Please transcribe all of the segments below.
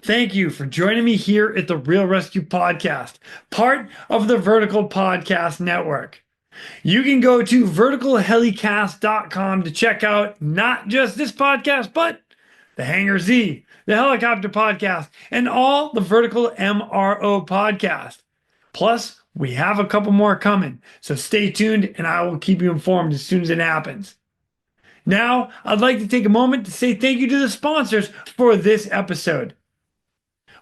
Thank you for joining me here at the Real ResQ Podcast, part of the Vertical Podcast Network. You can go to verticalhelicast.com to check out not just this podcast, but the Hangar Z, the Helicopter Podcast, and all the Vertical MRO podcasts. Plus, we have a couple more coming, so stay tuned and I will keep you informed as soon as it happens. Now, I'd like to take a moment to say thank you to the sponsors for this episode.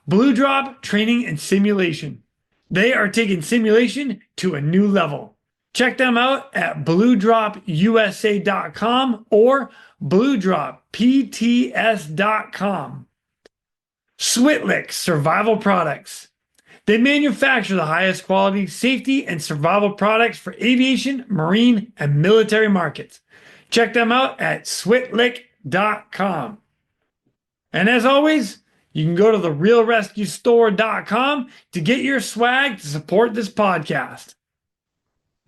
Blue Drop Training and Simulation. They are taking simulation to a new level. Check them out at bluedropusa.com or bluedroppts.com. Switlick Survival Products. They manufacture the highest quality safety and survival products for aviation, marine, and military markets. Check them out at switlick.com. And as always, you can go to the realrescuestore.com to get your swag to support this podcast.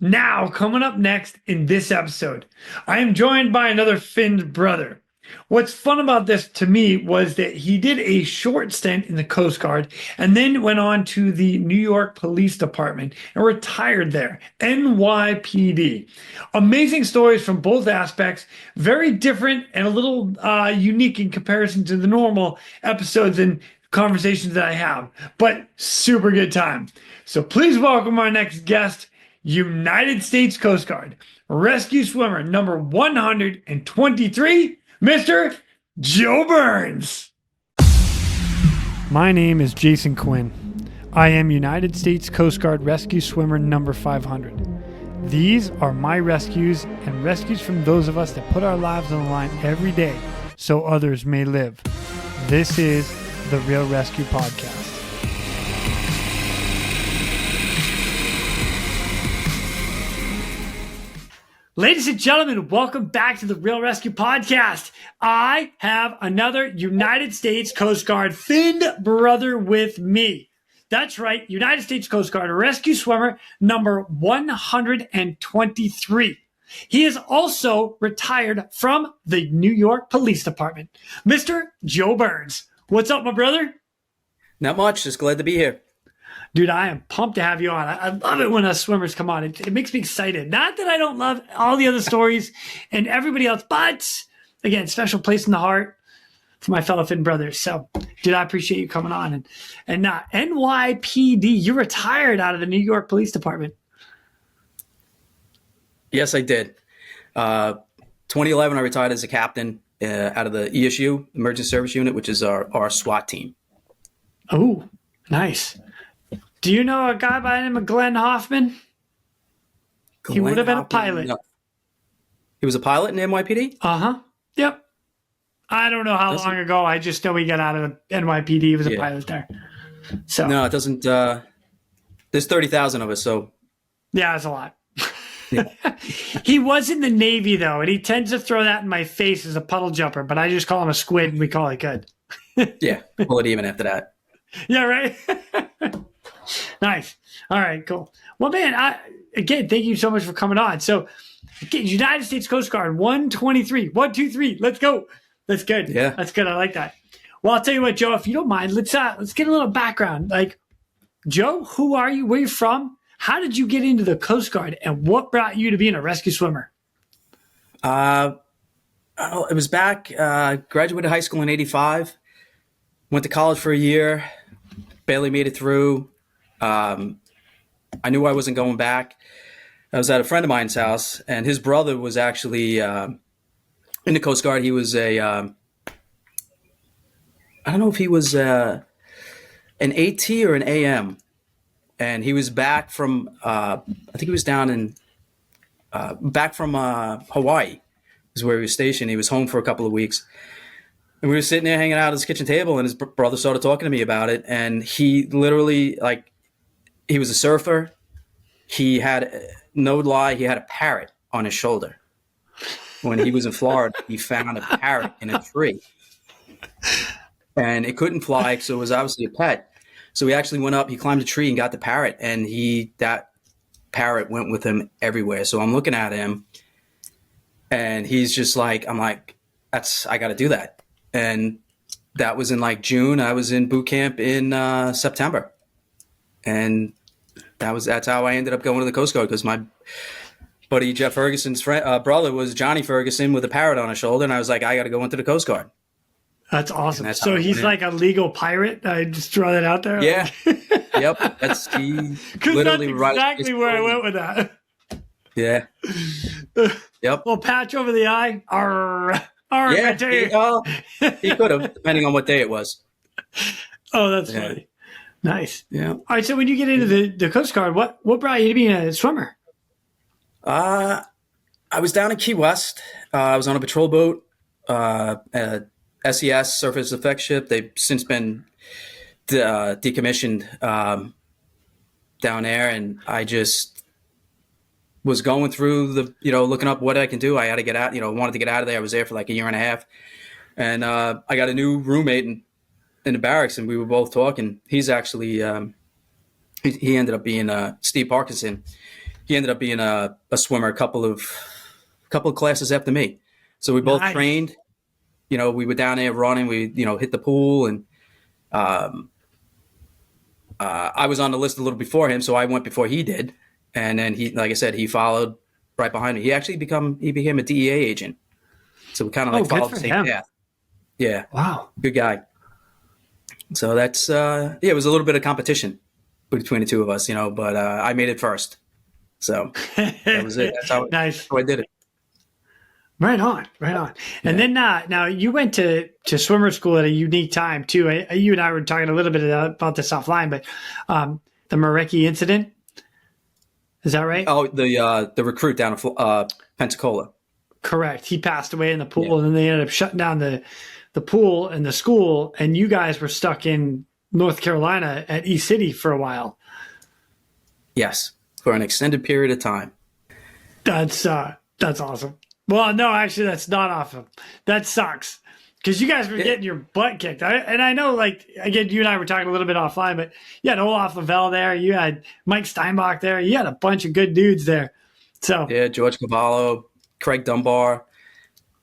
Now, coming up next in this episode, I am joined by another Finn's brother. What's fun about this to me was that he did a short stint in the Coast Guard and then went on to the New York Police Department and retired there, NYPD. Amazing stories from both aspects, very different and a little unique in comparison to the normal episodes and conversations that I have, but super good time. So please welcome our next guest, United States Coast Guard, rescue swimmer number 123, Mr. Joe Burns. My name is Jason Quinn. I am United States Coast Guard rescue swimmer number 500. These are my rescues and rescues from those of us that put our lives on the line every day so others may live. This is the Real ResQ Podcast. Ladies and gentlemen, welcome back to the Real ResQ Podcast. I have another United States Coast Guard Finn brother with me. That's right, United States Coast Guard rescue swimmer number 123. He is also retired from the New York Police Department. Mr. Joe Burns. What's up, my brother? Not much. Just glad to be here. Dude, I am pumped to have you on. I love it when us swimmers come on. It makes me excited. Not that I don't love all the other stories and everybody else, but again, special place in the heart for my fellow Finn brothers. So, dude, I appreciate you coming on. And NYPD, you retired out of the New York Police Department. Yes, I did. 2011, I retired as a captain out of the ESU, Emergency Service Unit, which is our SWAT team. Oh, nice. Do you know a guy by the name of Glenn Hoffman? He would have been a pilot. No. He was a pilot in NYPD? Uh-huh. Yep. I don't know how long ago. I just know he got out of NYPD. He was a pilot there. So no, it doesn't. There's 30,000 of us, so. Yeah, that's a lot. Yeah. He was in the Navy, though, and he tends to throw that in my face as a puddle jumper, but I just call him a squid, and we call it good. Yeah, pull it even after that. Yeah, right? Nice. All right, cool. Well, man, again, thank you so much for coming on. So, again, United States Coast Guard, 123. 123. Let's go. That's good. Yeah. That's good. I like that. Well, I'll tell you what, Joe, if you don't mind, let's get a little background. Like, Joe, who are you? Where are you from? How did you get into the Coast Guard, and what brought you to being a rescue swimmer? It was back, graduated high school in 85, went to college for a year, barely made it through. I knew I wasn't going back. I was at a friend of mine's house, and his brother was actually in the Coast Guard. He was I don't know if he was an AT or an AM, and he was back from I think he was down in back from Hawaii is where he was stationed. He was home for a couple of weeks. And we were sitting there hanging out at his kitchen table, and his brother started talking to me about it. And he literally, he was a surfer. He had, no lie, he had a parrot on his shoulder. When he was in Florida, he found a parrot in a tree. And it couldn't fly, so it was obviously a pet. So he actually went up, he climbed a tree and got the parrot. And that parrot went with him everywhere. So I'm looking at him, and he's just like, I'm like, I got to do that. And that was in like June. I was in boot camp in September, and that's how I ended up going to the Coast Guard, because my buddy Jeff Ferguson's brother was Johnny Ferguson with a parrot on his shoulder, and I was like, I got to go into the Coast Guard. That's awesome. That's So he's like a legal pirate. I just throw that out there. Yeah. Yep. That's he. Literally that's exactly where I went with that. Yeah. Yep. Little patch over the eye. Arr, Yeah. he He could have, depending on what day it was. Oh, that's funny. Nice. Yeah. All right. So when you get into the Coast Guard, what brought you to being a swimmer? I was down in Key West. I was on a patrol boat, SES, surface effects ship. They've since been decommissioned down there, and I just was going through looking up what I can do. I had to get out, wanted to get out of there. I was there for like a year and a half, and I got a new roommate in the barracks, and we were both talking. He's actually he ended up being Steve Parkinson. He ended up being a swimmer a couple of classes after me. So we both trained. We were down there running. We hit the pool, and I was on the list a little before him, so I went before he did. And then he, like I said, he followed right behind me. He actually became a DEA agent. So we kind of followed the same path. Yeah. Wow. Good guy. So that's it was a little bit of competition between the two of us, but I made it first. So that was it. That's how I did it. Right on. And then now you went to swimmer school at a unique time too. You and I were talking a little bit about this offline, but the Marecki incident, is that right? Oh, the recruit down in Pensacola. Correct. He passed away in the pool, and then they ended up shutting down the pool and the school, and you guys were stuck in North Carolina at East City for a while. Yes, for an extended period of time. That's awesome. Well, no, actually, that's not awesome. That sucks, because you guys were getting your butt kicked. I know, again, you and I were talking a little bit offline, but you had Olaf Lavelle there. You had Mike Steinbach there. You had a bunch of good dudes there. So yeah, George Cavallo, Craig Dunbar,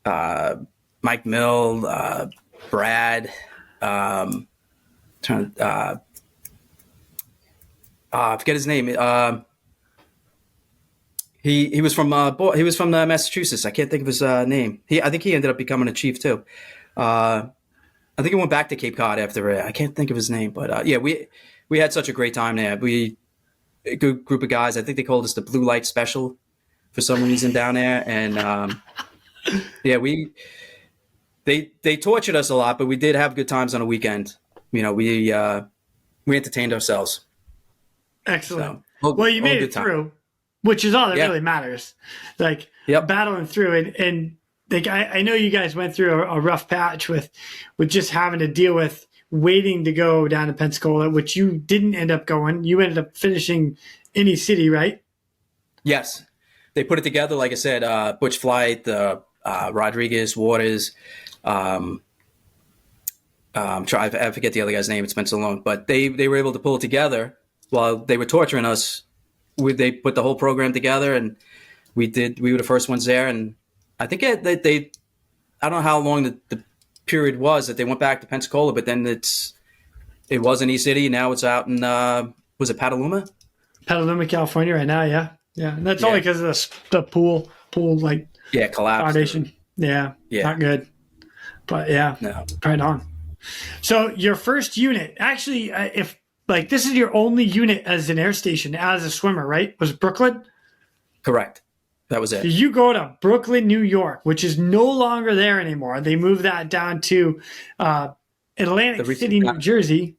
Mike Mill, Brad. I forget his name. He was from Massachusetts. I can't think of his name. I think he ended up becoming a chief too. I think he went back to Cape Cod after it. I can't think of his name, but we had such a great time there. A good group of guys. I think they called us the Blue Light Special for some reason down there, and they tortured us a lot, but we did have good times on a weekend. We entertained ourselves. Excellent. Well, you made it through, which is all that really matters. Battling through it, and I know you guys went through a rough patch with just having to deal with waiting to go down to Pensacola, which you didn't end up going. You ended up finishing in East City, right? Yes, they put it together. Like I said, Butch Flight, Rodriguez, Waters. I forget the other guy's name. It's been so long, but they were able to pull it together while they were torturing us. They put the whole program together, and we were the first ones there. And I think I don't know how long the period was that they went back to Pensacola, but then it was in East City. Now it's out in was it Petaluma, California right now. Yeah. And that's only because of the pool collapsed. Foundation. Yeah. Not good. But no. Right on. So your first unit, actually, if this is your only unit as an air station as a swimmer, right? Was Brooklyn? Correct. That was it. So you go to Brooklyn, New York, which is no longer there anymore. They moved that down to Atlantic City, New Jersey.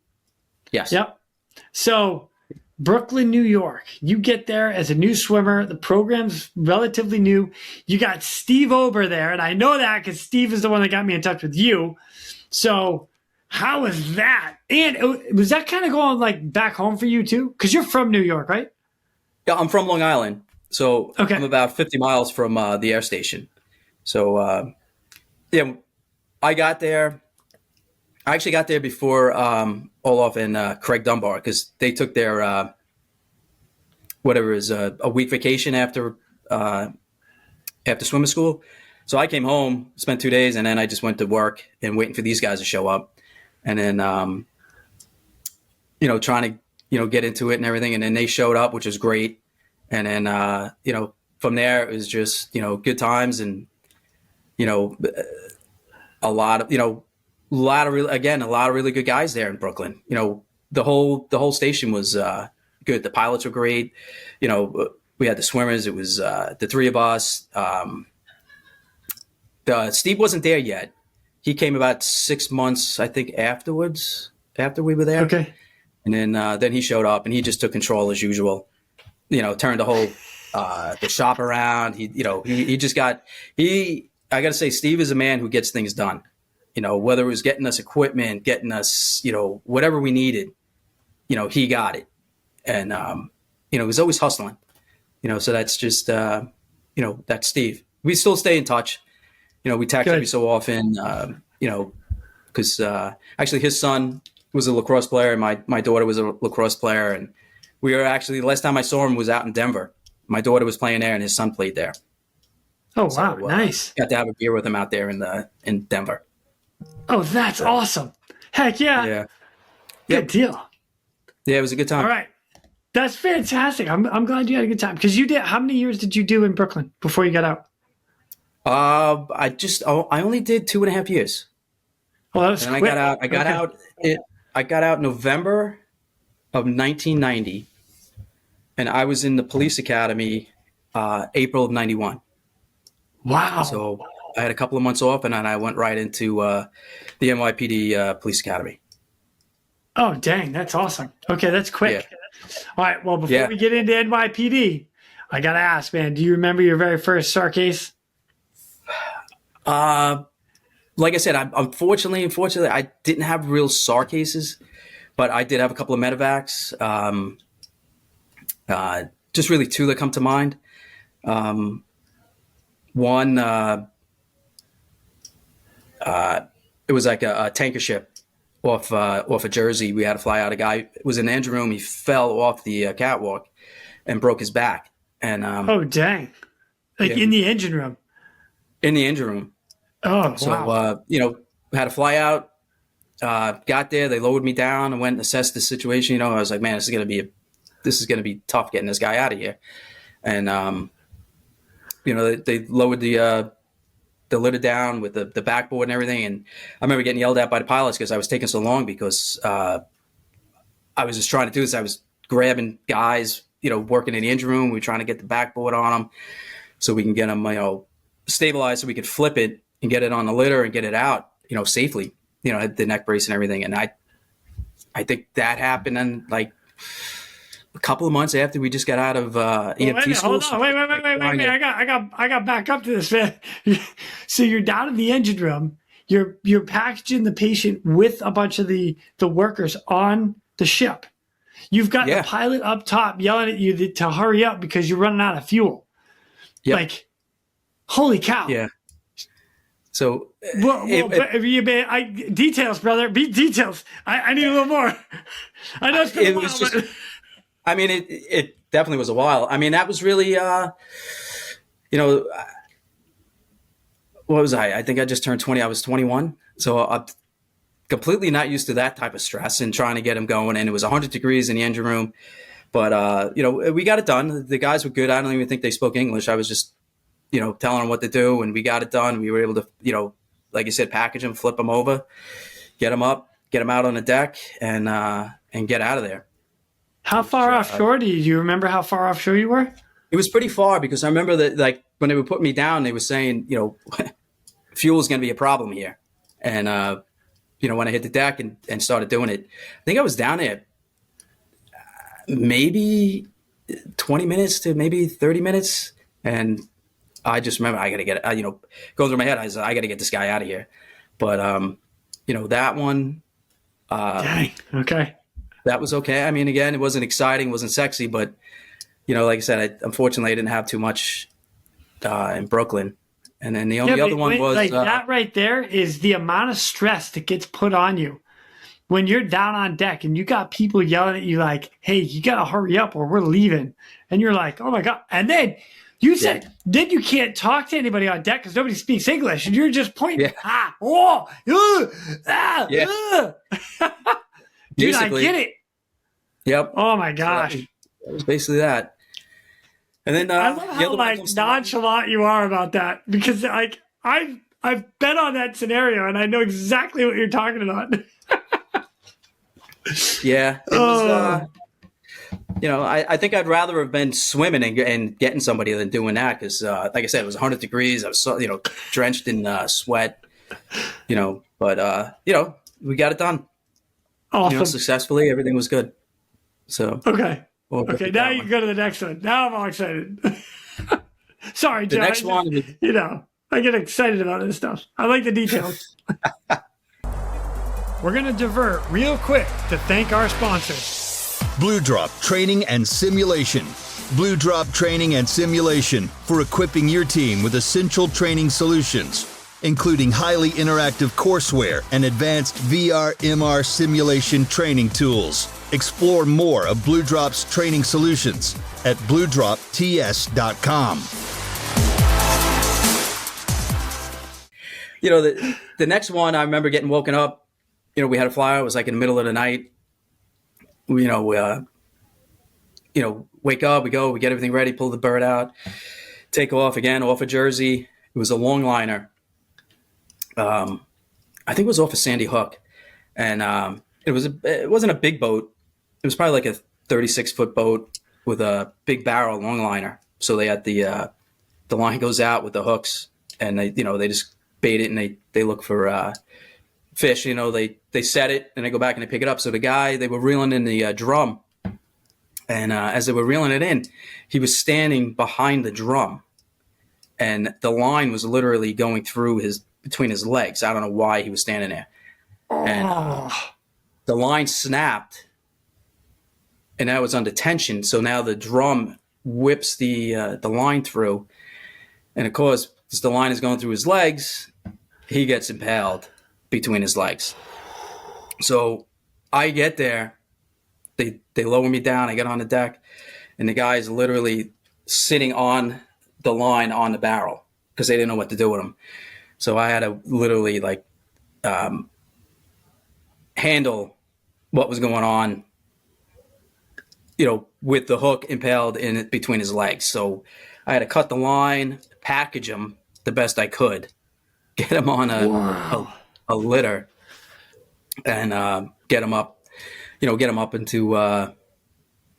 Yes. Yep. So Brooklyn, New York. You get there as a new swimmer. The program's relatively new. You got Steve Ober there, and I know that because Steve is the one that got me in touch with you. So how was that? And was that kind of going back home for you too? Because you're from New York, right? Yeah, I'm from Long Island. So I'm about 50 miles from the air station. So, I got there. I actually got there before Olaf and Craig Dunbar, because they took their a week vacation after swimming school. So I came home, spent 2 days, and then I just went to work and waiting for these guys to show up. and then trying to get into it and everything, and then they showed up, which was great, and then from there it was just good times, and a lot of really good guys there in Brooklyn. The whole station was good. The pilots were great. We had the swimmers. It was the three of us. Steve wasn't there yet. He came about 6 months, I think, afterwards, after we were there. Okay. And then he showed up, and he just took control as usual. Turned the whole the shop around. He just got I got to say, Steve is a man who gets things done. Whether it was getting us equipment, getting us whatever we needed, he got it, and he was always hustling. So that's just that's Steve. We still stay in touch. We text every so often. Because actually his son was a lacrosse player, and my daughter was a lacrosse player, and we were actually, the last time I saw him was out in Denver. My daughter was playing there, and his son played there. Oh, wow. Nice. Got to have a beer with him out there in Denver. Oh, that's awesome. Heck yeah. Yeah. Good deal. Yeah, it was a good time. All right. That's fantastic. I'm glad you had a good time. Because how many years did you do in Brooklyn before you got out? I only did 2.5 years. Well, that was and quick. I got out November of 1990, and I was in the police academy April of 91. Wow. So I had a couple of months off, and then I went right into the NYPD Police Academy. Oh, dang. That's awesome. Okay, that's quick. Yeah. All right. Well, before we get into NYPD, I got to ask, man, do you remember your very first SAR case? Like I said, unfortunately, I didn't have real SAR cases, but I did have a couple of Medacs. Just really two that come to mind. One, it was like a tanker ship off of Jersey. We had to fly out. A guy was in the engine room. He fell off the catwalk and broke his back. And oh, dang! In the engine room. In the engine room. Oh, so, wow. Had to fly out. Got there. They lowered me down and went and assessed the situation. I was like, man, this is gonna be tough getting this guy out of here. And they lowered the lid down with the backboard and everything. And I remember getting yelled at by the pilots because I was taking so long, because I was just trying to do this. I was grabbing guys, working in the engine room. We were trying to get the backboard on them so we can get them, stabilized, so we could flip it and get it on the litter and get it out, safely. Had the neck brace and everything. And I think that happened in like a couple of months after we just got out of EMT school. Hold on. Wait. I got back up to this, man. So you're down in the engine room. You're packaging the patient with a bunch of the workers on the ship. You've got the pilot up top yelling at you to hurry up because you're running out of fuel. Yep. Like, holy cow. Yeah. So details, brother. Details. I need a little more. I know it's been a while. I mean, it definitely was a while. I mean, that was really, what was I? I think I just turned 20. I was 21. So I'm completely not used to that type of stress and trying to get him going. And it was 100 degrees in the engine room. But, we got it done. The guys were good. I don't even think they spoke English. I was just, telling them what to do, and we got it done. We were able to, like you said, package them, flip them over, get them up, get them out on the deck, and get out of there. How far offshore do you remember how far offshore you were? It was pretty far, because I remember that, like, when they were putting me down, they were saying, fuel is going to be a problem here. And, when I hit the deck and started doing it, I think I was down there maybe 20 minutes to maybe 30 minutes. And I just remember I got to get, going through my head, I said, I got to get this guy out of here. But, that one. Dang. Okay. That was okay. I mean, again, it wasn't exciting, wasn't sexy, but, like I said, unfortunately, I didn't have too much in Brooklyn. And then the only other one was... Like that right there is the amount of stress that gets put on you when you're down on deck and you got people yelling at you like, hey, you got to hurry up or we're leaving. And you're like, oh, my God. And then You said then you can't talk to anybody on deck because nobody speaks English, and you're just pointing. Dude, Basically. I get it. Yep. Oh my gosh. That was basically that. And then I love how nonchalant you are about that, because I've been on that scenario and I know exactly what you're talking about. Yeah. It was, I think I'd rather have been swimming and getting somebody than doing that because, like I said, it was 100 degrees. I was, drenched in sweat, but, we got it done. Awesome. Successfully. Everything was good. So. Okay. Now you can go to the next one. Now I'm all excited. Sorry, John. The next one. I get excited about this stuff. I like the details. We're going to divert real quick to thank our sponsors. Blue Drop Training and Simulation. Blue Drop Training and Simulation for equipping your team with essential training solutions, including highly interactive courseware and advanced VR/MR simulation training tools. Explore more of Blue Drop's training solutions at bluedropts.com. The next one, I remember getting woken up. We had a flyer. It was like in the middle of the night. Wake up, we go, we get everything ready, pull the bird out, take off again, off of Jersey. It was a long liner. I think it was off of Sandy Hook. And it wasn't a big boat. It was probably like a 36-foot boat with a big barrel long liner. So they had the line goes out with the hooks, and they just bait it, and they look for fish. They set it and they go back and they pick it up. So they were reeling in the drum, and as they were reeling it in, he was standing behind the drum, and the line was literally going through between his legs. I don't know why he was standing there, and the line snapped, and that was under tension. So now the drum whips the line through, and of course, as the line is going through his legs, he gets impaled between his legs. So I get there, they lower me down, I get on the deck, and the guy's literally sitting on the line on the barrel because they didn't know what to do with him. So I had to literally handle what was going on, with the hook impaled in between his legs. So I had to cut the line, package him the best I could, get him on a litter, and get him up into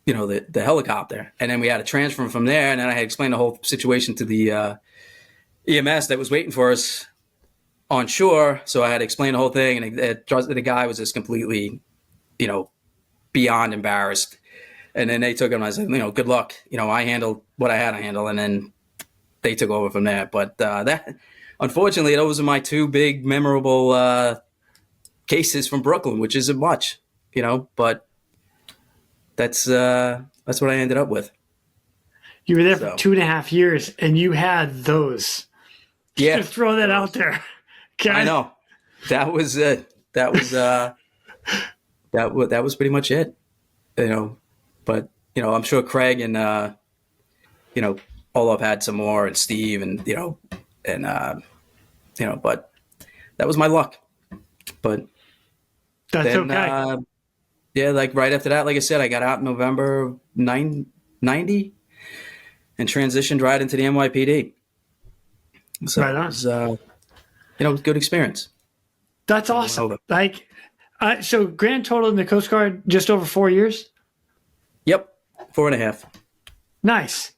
the helicopter. And then we had to transfer him from there. And then I had explained the whole situation to the EMS that was waiting for us on shore. So I had to explain the whole thing, and the guy was just completely, beyond embarrassed. And then they took him, and I said, good luck. I handled what I had to handle, and then they took over from there. But unfortunately, those are my two big memorable cases from Brooklyn, which isn't much, but that's what I ended up with. You were there for 2.5 years, and you had those. Yeah. Just throw that out there. Okay? I know. That was it. That was pretty much it. But I'm sure Craig and Olaf had some more, and Steve, and but that was my luck. But that's then, okay. Like right after that, like I said, I got out in November 90 and transitioned right into the NYPD. So right on. It was good experience. That's awesome. So grand total in the Coast Guard, just over 4 years? Yep. 4.5. Nice.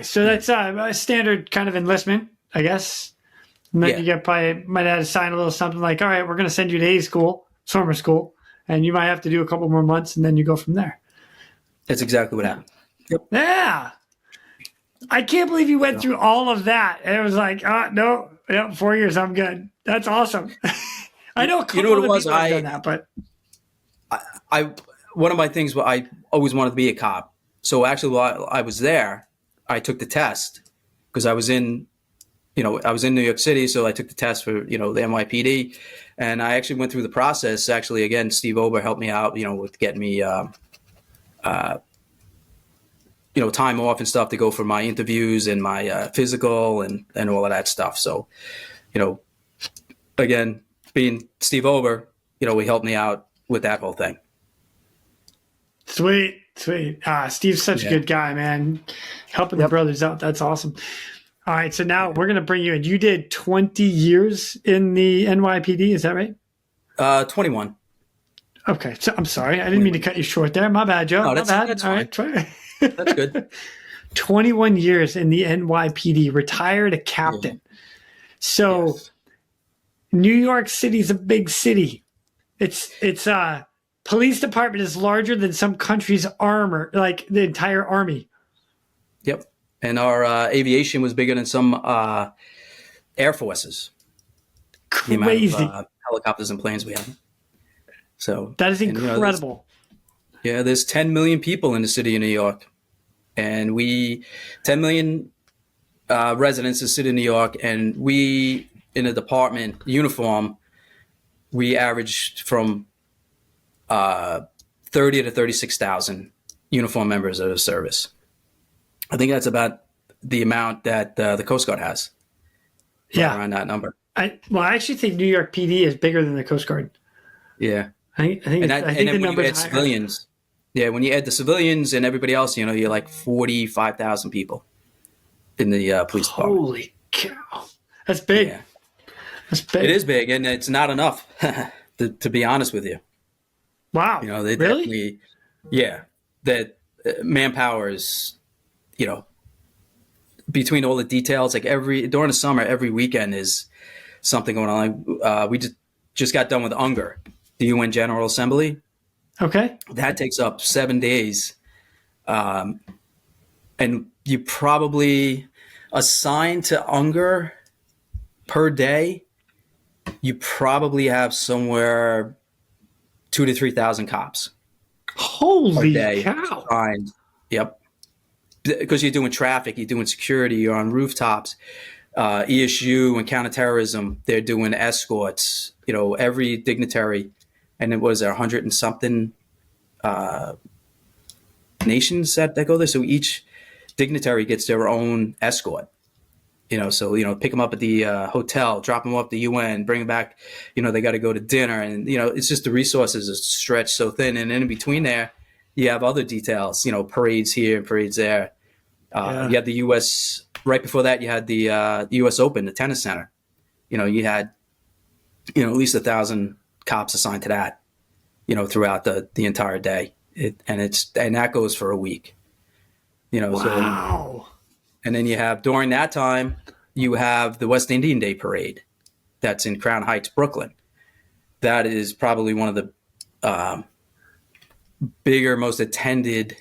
So that's a standard kind of enlistment, I guess. And then you might have to sign a little something like, all right, we're going to send you to A school, summer school, and you might have to do a couple more months, and then you go from there. That's exactly what happened. Yep. Yeah. I can't believe you went through all of that. And it was like, no, 4 years, I'm good. That's awesome. I know a couple of people have done that, but one of my things, I always wanted to be a cop. So actually, while I was there, I took the test because I was in New York City. So I took the test for, the NYPD, and I actually went through the process. Actually, again, Steve Ober helped me out, with getting me, time off and stuff to go for my interviews and my physical and all of that stuff. So, again, being Steve Ober, he helped me out with that whole thing. Sweet. Steve's such a good guy, man. Helping the brothers out. That's awesome. All right. So now we're going to bring you in. You did 20 years in the NYPD. Is that right? 21. Okay. So I'm sorry. I didn't mean to cut you short there. My bad, Joe. No, My bad. that's All fine. right. That's good. 21 years in the NYPD, retired a captain. Yeah. So Yes. New York City's a big city. It's police department is larger than some countries' armor, like the entire army. Yep. And our aviation was bigger than some air forces. The Crazy. amount of helicopters and planes we have. So That is incredible. there's 10 million people in the city of New York, and 10 million residents in the city of New York, and we in a department uniform, we averaged from 30 to 36,000 uniform members of the service. I think that's about the amount that the Coast Guard has. Yeah. Around that number. I actually think New York PD is bigger than the Coast Guard. Yeah. I think And the then when you number's add higher. civilians, when you add the civilians and everybody else, you're like 45,000 people in the police department. Holy cow. That's big. Yeah. That's big. It is big, and it's not enough, to be honest with you. Wow. They really? definitely, that manpower is, between all the details, like during the summer, every weekend is something going on. Like, we just got done with UNGER, the UN General Assembly. Okay. That takes up 7 days. And you probably assign to UNGER per day, you probably have somewhere 2,000 to 3,000 cops. Holy per day cow. assigned. Yep. Because you're doing traffic, you're doing security, you're on rooftops, ESU and counterterrorism, they're doing escorts, every dignitary. And it was 100 and something nations that go there. So each dignitary gets their own escort. Pick them up at the hotel, drop them off the UN, bring them back. They got to go to dinner, and it's just the resources are stretched so thin. And in between there, you have other details. Parades here and parades there. You had the U.S. right before that. You had the U.S. Open, the tennis center. You had at least 1,000 cops assigned to that. Throughout the entire day, and that goes for a week. Wow. So, and then you have, during that time, you have the West Indian Day Parade that's in Crown Heights, Brooklyn. That is probably one of the bigger, most attended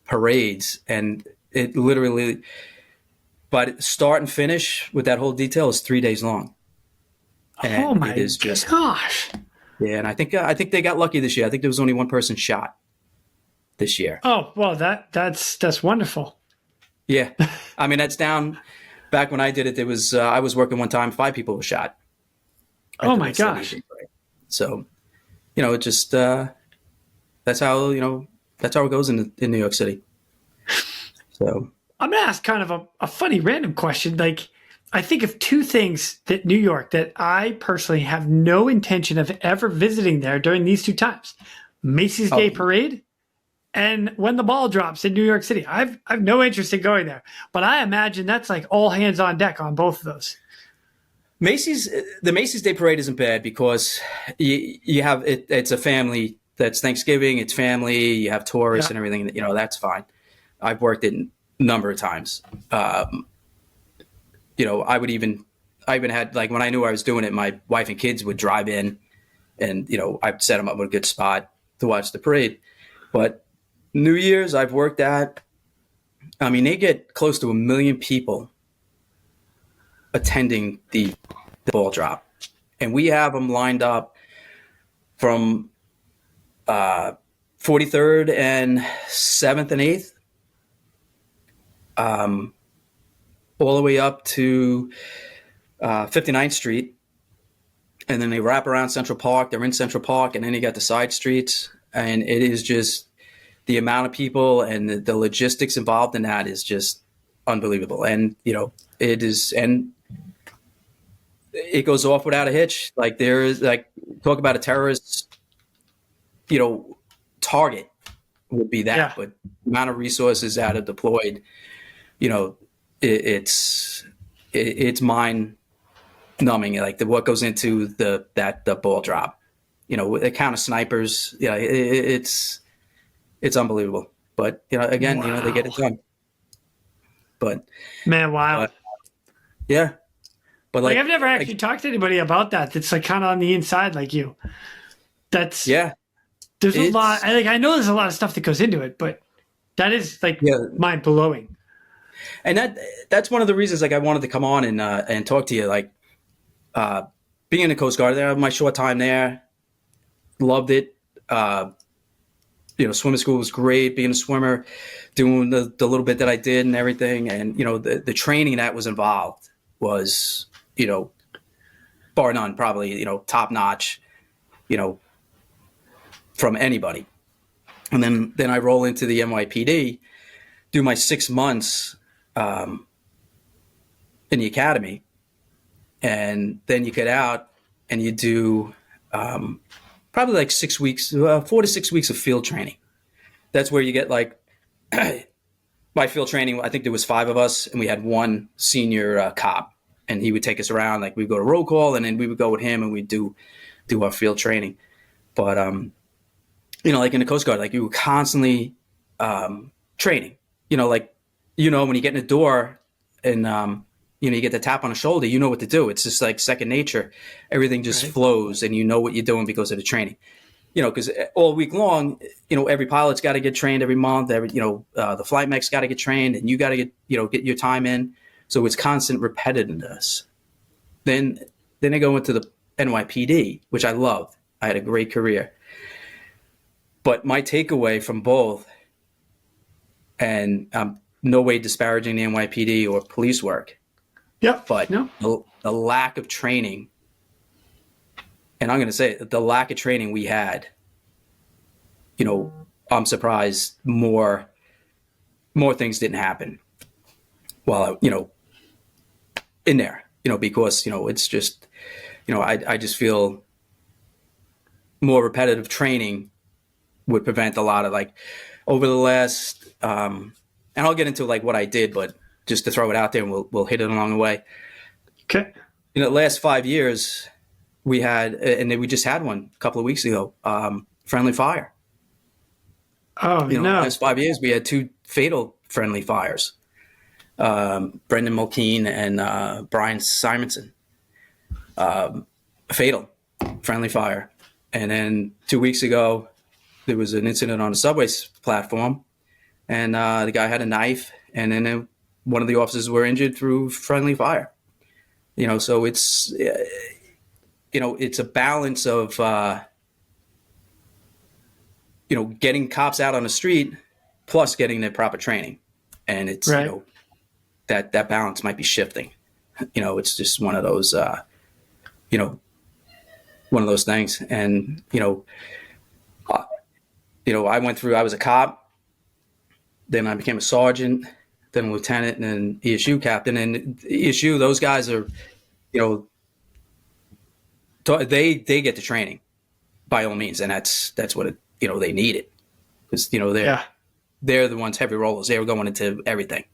parades. And it literally, but start and finish with that whole detail is 3 days long. And oh my it is just, gosh. Yeah, and I think they got lucky this year. I think there was only one person shot this year. Oh, well, that's wonderful. Yeah. I mean, that's down. Back when I did it, there was I was working one time, 5 people were shot. Oh my gosh. So, it just that's how it goes in New York City. So I'm gonna ask kind of a funny random question. Like, I think of 2 things that New York that I personally have no intention of ever visiting there during these 2 times: Macy's Day Parade and when the ball drops in New York City. I've no interest in going there, but I imagine that's like all hands on deck on both of those. the Macy's Day Parade isn't bad because you have it's a family. That's Thanksgiving. It's family. You have tourists and everything. That's fine. I've worked it a number of times. I even had, like, when I knew I was doing it, my wife and kids would drive in, and I'd set them up with a good spot to watch the parade. But New Year's, I've worked at. I mean, they get close to 1 million people attending the ball drop, and we have them lined up from 43rd and 7th and 8th, all the way up to 59th Street, and then they wrap around Central Park. They're in Central Park, and then you got the side streets, and it is just the amount of people and the logistics involved in that is just unbelievable. And, it is, and it goes off without a hitch. Like there is talk about a terrorist, target would be that, Yeah. but the amount of resources that are deployed, it's mind numbing. Like what goes into the ball drop, the count of snipers. Yeah. It's unbelievable, but again, Wow. they get it done. But Man, wow. yeah, but Like I've never actually talked to anybody about that. That's like kind of on the inside, like you. That's yeah. There's a lot. I know there's a lot of stuff that goes into it, but that is like mind blowing. And that's one of the reasons, like, I wanted to come on and talk to you. Like, being in the Coast Guard, there, my short time there, loved it. Swimming school was great. Being a swimmer, doing the little bit that I did and everything, and the training that was involved was, bar none, probably top notch, from anybody. And then I roll into the NYPD, do my 6 months in the academy, and then you get out and you do probably like 6 weeks, 4 to 6 weeks of field training. That's where you get like my field training. I think there was 5 of us, and we had one senior cop, and he would take us around. Like we'd go to roll call, and then we would go with him, and we'd do our field training. But like in the Coast Guard, like you were constantly training. When you get in the door and you get the tap on the shoulder, you know what to do. It's just like second nature. Everything just flows, and you know what you're doing because of the training. Because all week long, every pilot's got to get trained every month. The flight mech's got to get trained, and you got to get your time in. So it's constant repetitiveness. Then I go into the NYPD, which I loved. I had a great career. But my takeaway from both, and no way disparaging the NYPD or police work, but the lack of training, and I'm going to say the lack of training we had, I'm surprised more things didn't happen while in there, because it's just, I just feel more repetitive training would prevent a lot of, like, over the last, and I'll get into like what I did, but just to throw it out there, and we'll hit it along the way. Okay. The last 5 years we had, and then we just had one a couple of weeks ago, friendly fire. Oh, The last 5 years we had 2 fatal friendly fires. Brendan Mulkeen and Brian Simonson. Fatal friendly fire. And then 2 weeks ago, there was an incident on a subway platform, and the guy had a knife, and then one of the officers were injured through friendly fire. So it's, it's a balance of, getting cops out on the street plus getting their proper training. And it's, that balance might be shifting. It's just one of those, one of those things. And, I was a cop, then I became a sergeant, then a lieutenant, and then ESU captain. And ESU, those guys are, they get the training by all means. And that's what they need it. Because, they're the ones, heavy rollers. They were going into everything.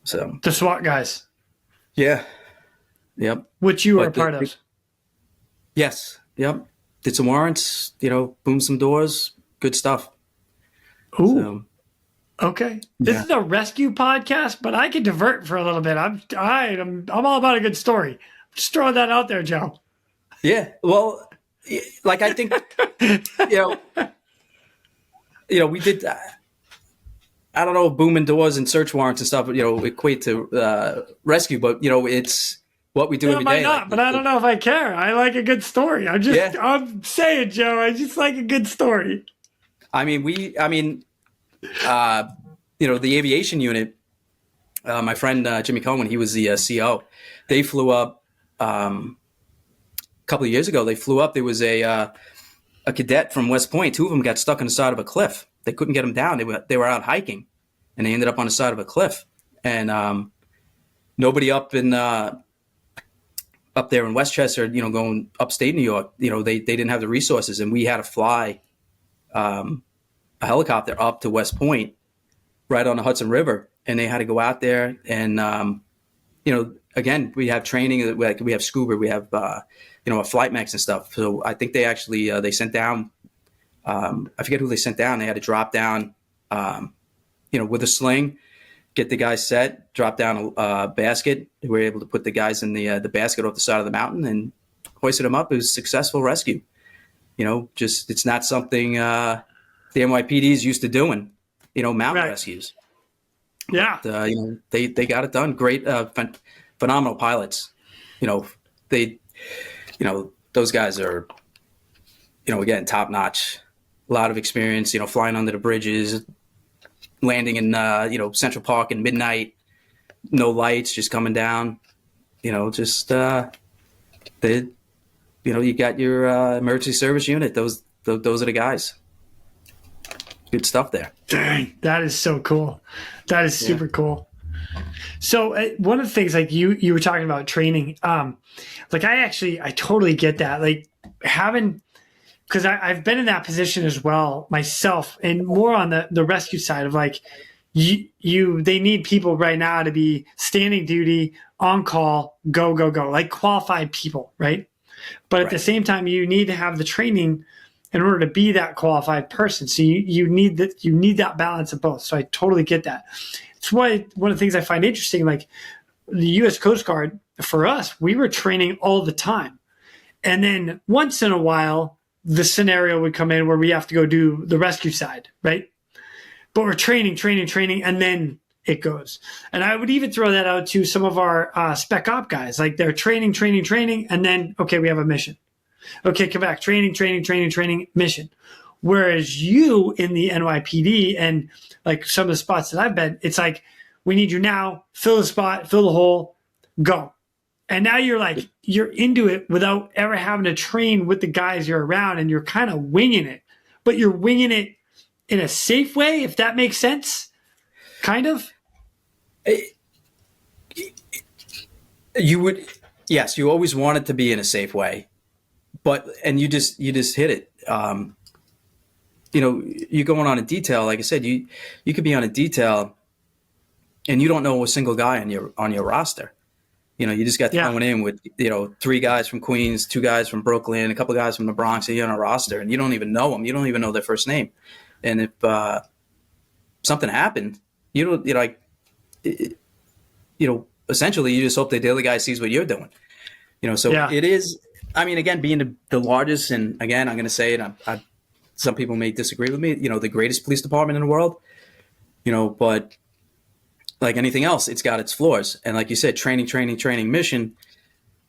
So the SWAT guys. Yeah. Yep. Which you were a part of. Yes. Yep. Did some warrants, boomed some doors. Good stuff. Ooh. So, okay. This is a rescue podcast, but I can divert for a little bit. I'm all about a good story. Just throwing that out there, Joe. Yeah. Well, like I think, we did. I don't know if booming doors and search warrants and stuff, equate to rescue, but it's what we do every day. But I don't know if I care. I like a good story. I'm saying, Joe, I just like a good story. The Aviation Unit, my friend Jimmy Cohen, he was the CO. They flew up a couple of years ago. They flew up. There was a cadet from West Point. 2 of them got stuck on the side of a cliff. They couldn't get them down. They were out hiking, and they ended up on the side of a cliff. And nobody up there in Westchester, going upstate New York, they didn't have the resources, and we had to fly a helicopter up to West Point, right on the Hudson River, and they had to go out there. And again, we have training. We have scuba. We have a flight mechs and stuff. So I think they actually they sent down. I forget who they sent down. They had to drop down, with a sling, get the guys set, drop down a basket. They were able to put the guys in the basket off the side of the mountain and hoisted them up. It was a successful rescue. It's not something the NYPD is used to doing. Mountain rescues. Yeah. But, they got it done. Great, phenomenal pilots. Those guys are, again, top notch. A lot of experience. Flying under the bridges, landing in Central Park at midnight, no lights, just coming down. You got your emergency service unit. Those are the guys. Good stuff there. Dang, that is so cool. That is super cool. So one of the things, like you were talking about training, I totally get that. Like because I've been in that position as well myself, and more on the rescue side of like they need people right now to be standing duty, on call, go, like qualified people, right? But at the same time, you need to have the training in order to be that qualified person. So you need that balance of both. So I totally get that. It's why one of the things I find interesting, like the U.S. Coast Guard, for us, we were training all the time. And then once in a while, the scenario would come in where we have to go do the rescue side, right? But we're training, and then it goes. And I would even throw that out to some of our spec op guys. Like they're training, and then, okay, we have a mission. Okay, come back, training, mission. Whereas you in the NYPD and like some of the spots that I've been, it's like, we need you now, fill the spot, fill the hole, go. And now you're into it without ever having to train with the guys you're around, and you're kind of winging it. But you're winging it in a safe way, if that makes sense, kind of. Yes, you always want it to be in a safe way. And you just hit it. You're going on a detail. Like I said, you could be on a detail, and you don't know a single guy on your roster. You just got thrown in with 3 guys from Queens, 2 guys from Brooklyn, a couple of guys from the Bronx. And you're on a roster, and you don't even know them. You don't even know their first name. And if something happened, essentially you just hope the other guy sees what you're doing. It is. I mean, again, being the largest, and again, I'm going to say it. Some people may disagree with me. The greatest police department in the world. But like anything else, it's got its flaws. And like you said, training, mission.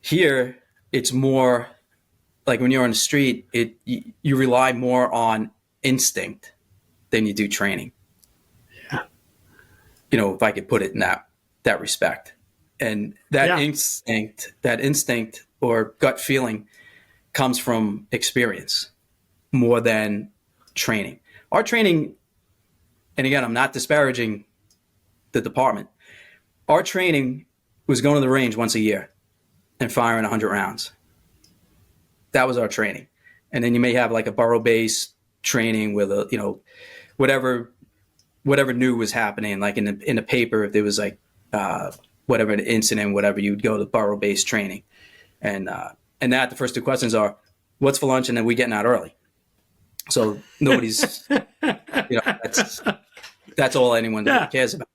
Here, it's more like when you're on the street, you rely more on instinct than you do training. Yeah. If I could put it in that respect. And that instinct or gut feeling comes from experience more than training. Our training, and again, I'm not disparaging the department. Our training was going to the range once a year and firing 100 rounds. That was our training. And then you may have like a borough-based training with whatever new was happening, like in the paper, if there was like whatever an incident, whatever, you'd go to borough-based training. And the first 2 questions are, what's for lunch? And then we getting out early. So nobody's, that's all anyone really cares about.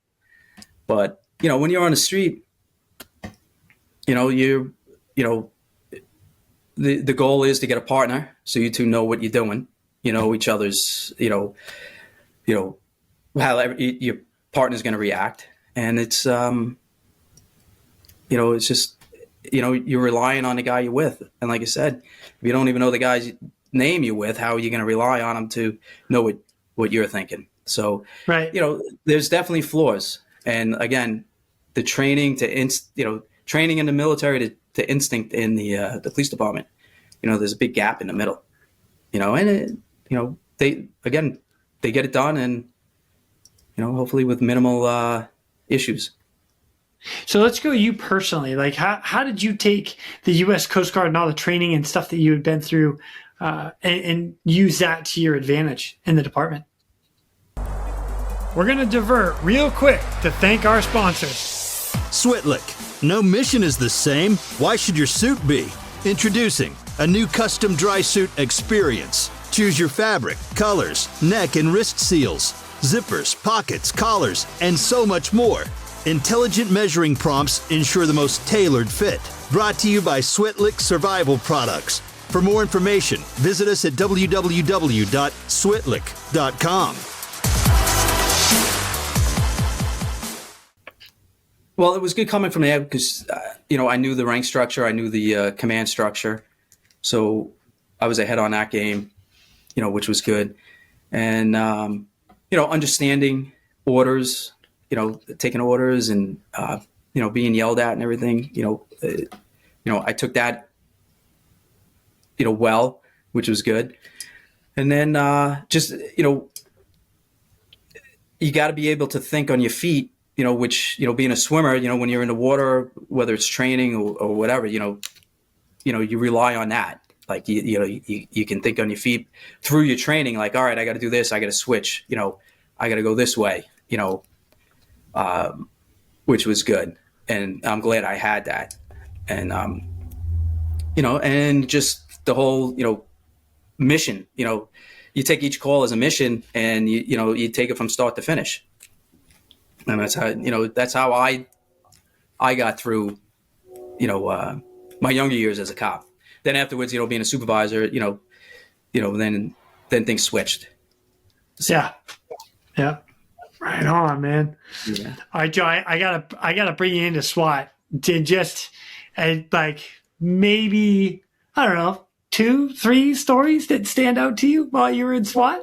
But, when you're on the street, the goal is to get a partner. So you two know what you're doing, each other's, how your partner's going to react. And it's, it's just, you're relying on the guy you're with. And like I said, if you don't even know the guy's name you're with, how are you going to rely on him to know what you're thinking? So, there's definitely flaws. And again, the training training in the military to instinct in the police department, there's a big gap in the middle, and they, again, they get it done, and hopefully with minimal issues. So let's go you personally. Like, how did you take the U.S. Coast Guard and all the training and stuff that you had been through and use that to your advantage in the department? We're going to divert real quick to thank our sponsors. Switlick. No mission is the same. Why should your suit be? Introducing a new custom dry suit experience. Choose your fabric, colors, neck and wrist seals, zippers, pockets, collars, and so much more. Intelligent measuring prompts ensure the most tailored fit. Brought to you by Switlick Survival Products. For more information, visit us at www.switlick.com. Well, it was good coming from there because, I knew the rank structure. I knew the command structure. So I was ahead on that game, which was good. And, understanding orders, taking orders and, being yelled at and everything, I took that, well, which was good. And then you got to be able to think on your feet, which, being a swimmer, when you're in the water, whether it's training or whatever, you rely on that. Like, you can think on your feet through your training, like, all right, I got to do this. I got to switch, I got to go this way, which was good. And I'm glad I had that. And, and just the whole, mission, you take each call as a mission and you take it from start to finish. And that's how I got through, my younger years as a cop. Then afterwards, being a supervisor, then things switched. Yeah. Right on, man. Yeah. All right, Joe, I gotta bring you into SWAT to just like maybe, I don't know, 2-3 stories that stand out to you while you were in SWAT.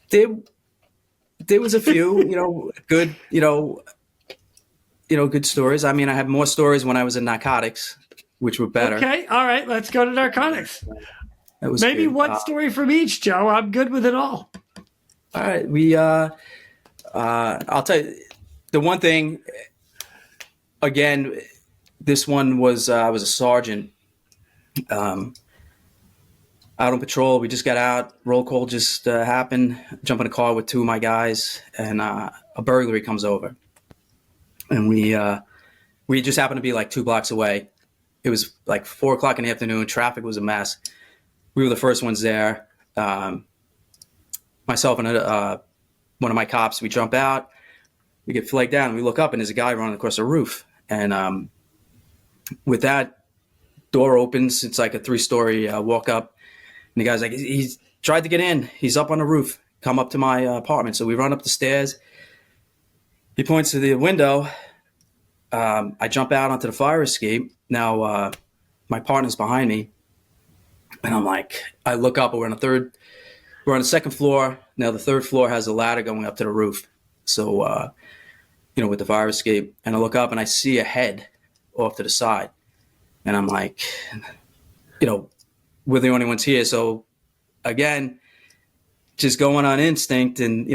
There was a few, good, good stories. I mean, I have more stories when I was in narcotics, which were better. Okay, all right, let's go to narcotics. That was maybe good. one story from each, Joe. I'm good with it all. All right, I'll tell you the one thing. Again, this one was I was a sergeant, out on patrol. We just got out. Roll call just happened. Jump in a car with 2 of my guys, and a burglary comes over. And we just happened to be like 2 blocks away. It was like 4:00 in the afternoon. Traffic was a mess. We were the first ones there. Myself and one of my cops, we jump out. We get flagged down. And we look up, and there's a guy running across the roof. And with that, door opens. It's like a 3-story walk up. And the guy's like, he's tried to get in. He's up on the roof. Come up to my apartment. So we run up the stairs. He points to the window. I jump out onto the fire escape. Now, my partner's behind me. And I'm like, I look up. We're on the 2nd floor. Now the 3rd floor has a ladder going up to the roof. So, with the fire escape. And I look up and I see a head off to the side. And I'm like, we're the only ones here. So, again, just going on instinct. And,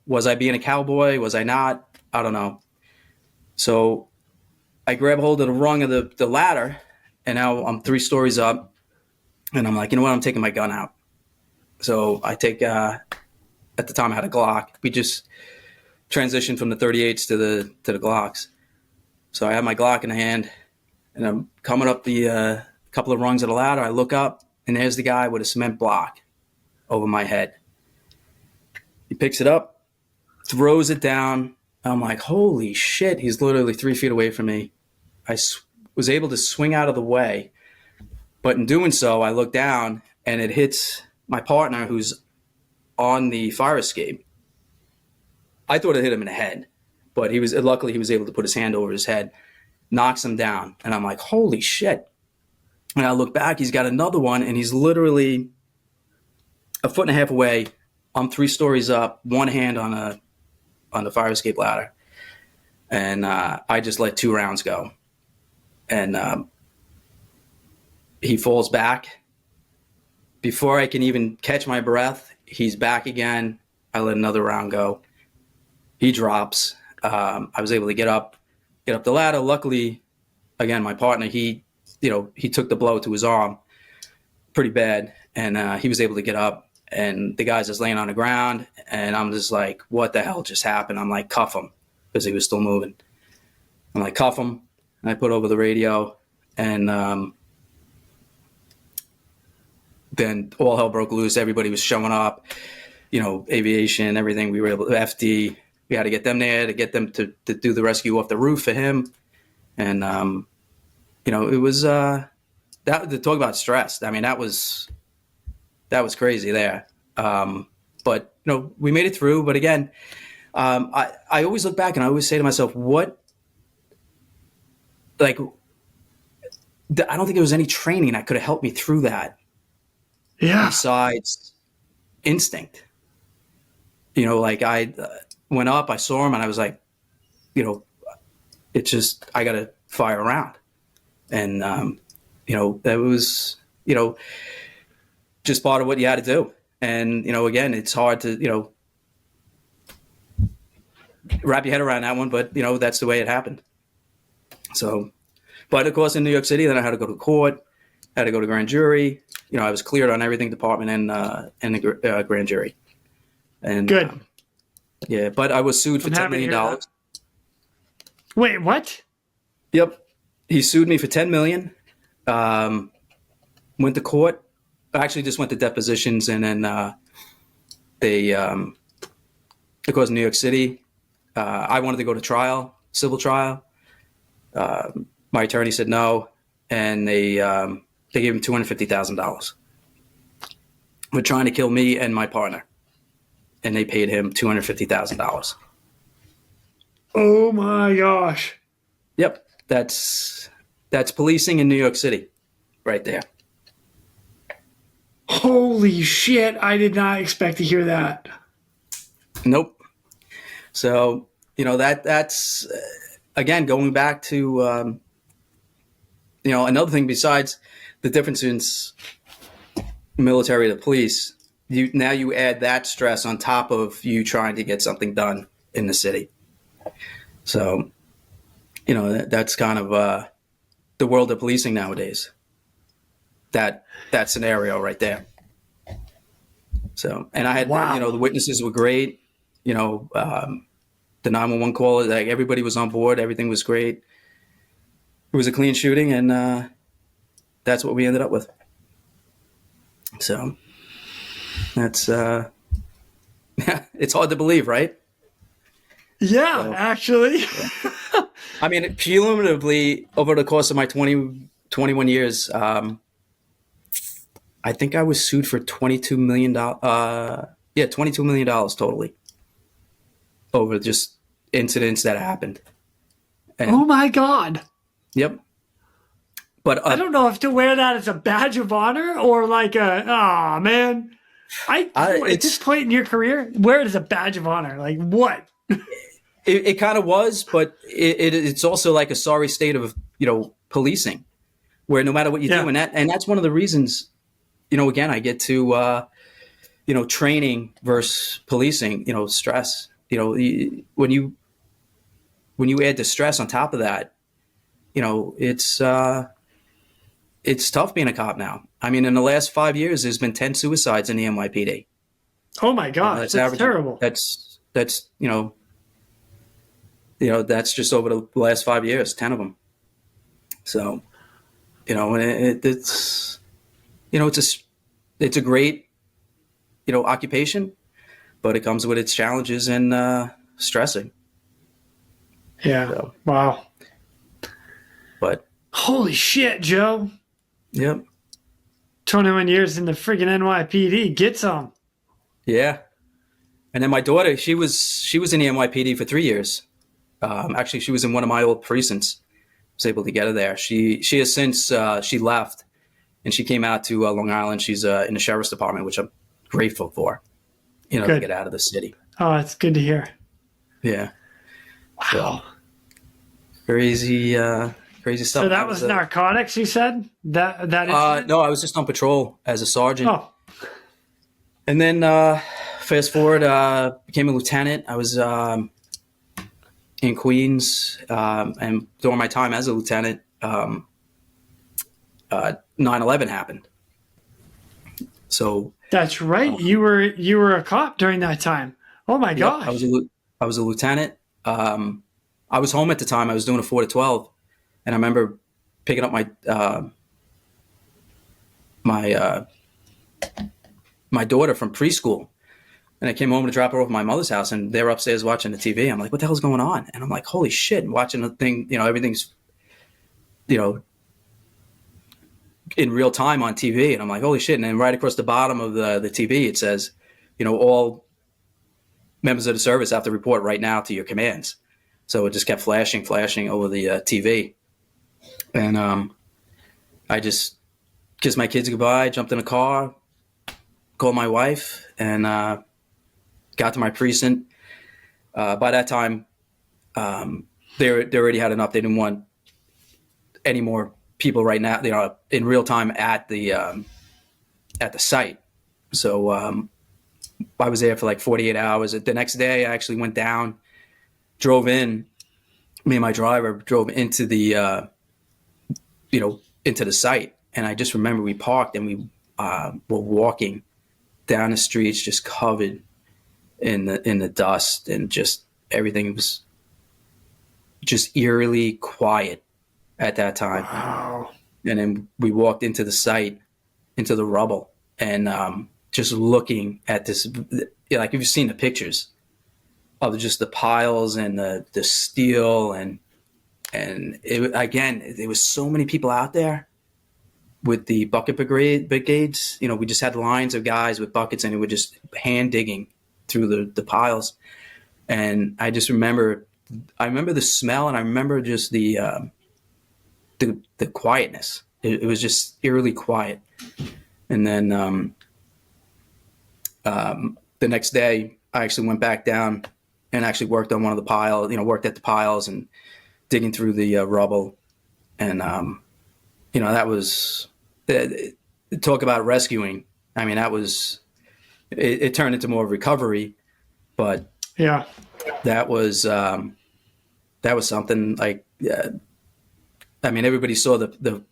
was I being a cowboy? Was I not? I don't know. So I grab hold of the rung of the ladder. And now I'm 3 stories up. And I'm like, you know what? I'm taking my gun out. So I take, at the time I had a Glock. We just transitioned from the 38s to the Glocks. So I have my Glock in the hand and I'm coming up the couple of rungs of the ladder. I look up and there's the guy with a cement block over my head. He picks it up, throws it down. I'm like, holy shit. He's literally 3 feet away from me. I was able to swing out of the way. But in doing so, I look down and it hits my partner who's on the fire escape. I thought it hit him in the head, but luckily he was able to put his hand over his head, knocks him down. And I'm like, holy shit. And I look back, he's got another one and he's literally 1.5 feet away. I'm 3 stories up, one hand on the fire escape ladder. And I just let 2 rounds go. And he falls back before I can even catch my breath, he's back again. I let another round go. He drops. I was able to get up the ladder. Luckily, again, my partner, he took the blow to his arm pretty bad, and he was able to get up. And the guy's just laying on the ground, and I'm just like, what the hell just happened? I'm like, cuff him, because he was still moving. I'm like, cuff him. And I put over the radio, and then all hell broke loose. Everybody was showing up, aviation, everything. We were able to, FD, we had to get them there to get them to do the rescue off the roof for him. And, it was, that to talk about stress. I mean, that was crazy there. But, we made it through. But again, I always look back and I always say to myself, I don't think there was any training that could have helped me through that. Yeah. Besides instinct. I went up, I saw him, and I was like, it's just, I got to fire around. And, that was, just part of what you had to do. And, again, it's hard to, wrap your head around that one, but, that's the way it happened. So, but of course in New York City, then I had to go to court, had to go to grand jury. I was cleared on everything department and the grand jury. And good. Yeah, but I was sued for $10 million. Wait, what? Yep. He sued me for $10 million. Went to court. I actually just went to depositions, and then of course, New York City. I wanted to go to trial, civil trial. My attorney said no, and they gave him $250,000. We're trying to kill me and my partner, and they paid him $250,000. Oh my gosh! Yep, that's policing in New York City, right there. Holy shit! I did not expect to hear that. Nope. So that's again going back to another thing besides the difference in military to police. You add that stress on top of you trying to get something done in the city. So, that's kind of the world of policing nowadays. That scenario right there. So, and I had, the witnesses were great. The 911 call, like everybody was on board. Everything was great. It was a clean shooting, and that's what we ended up with. So that's it's hard to believe, right? Yeah, so, actually. Yeah. I mean, cumulatively over the course of my 21 years, I think I was sued for $22 million. $22 million totally over just incidents that happened. And, oh my God. Yep. But I don't know if to wear that as a badge of honor or like man. At this point in your career, wear it as a badge of honor. Like what? It kind of was, but it's also like a sorry state of policing, where no matter what you do, and that's one of the reasons. Again, I get to training versus policing. Stress. When you add the stress on top of that, it's tough being a cop now. I mean, in the last 5 years, there's been 10 suicides in the NYPD. Oh my God, that's terrible. That's that's just over the last 5 years, 10 of them. So, it's it's a great occupation, but it comes with its challenges and stressing. Yeah. So, wow. But holy shit, Joe. Yep. 21 years in the friggin' NYPD. Get some. Yeah. And then my daughter, she was in the NYPD for 3 years. Actually, she was in one of my old precincts. I was able to get her there. She has since she left, and she came out to Long Island. She's in the sheriff's department, which I'm grateful for. To get out of the city. Oh, it's good to hear. Yeah. Wow. So, crazy stuff. So that was narcotics, you said? That is no, I was just on patrol as a sergeant. Oh. And then fast forward, became a lieutenant. I was in Queens, and during my time as a lieutenant, 9/11 happened. So That's right. You were a cop during that time. Oh my gosh. I was a lieutenant. I was home at the time. I was doing a 4 to 12, and I remember picking up my daughter from preschool, and I came home to drop her off at my mother's house, and they were upstairs watching the TV. I'm like, what the hell's going on? And I'm like, holy shit, watching the thing, everything's, in real time on TV. And I'm like, holy shit. And then right across the bottom of the TV, it says, all members of the service have to report right now to your commands. So it just kept flashing over the TV. And I just kissed my kids goodbye, jumped in a car, called my wife, and got to my precinct. By that time, they already had enough. They didn't want any more people right now, in real time at the site. So I was there for like 48 hours. The next day, I actually went down, drove in. Me and my driver drove into the into the site, and I just remember we parked and we were walking down the streets, just covered in the dust, and just everything was just eerily quiet at that time. Wow. And then we walked into the site, into the rubble, and just looking at this, like you've seen the pictures of just the piles and the steel, and there was so many people out there with the bucket brigades. We just had lines of guys with buckets, and they were just hand digging through the piles. And I just remember the smell, and I remember just the quietness. It was just eerily quiet. And then the next day, I actually went back down and actually worked on one of the piles, worked at the piles and digging through the rubble. And, that was, talk about rescuing. I mean, that was, it turned into more recovery, but yeah, that was something like, I mean, everybody saw the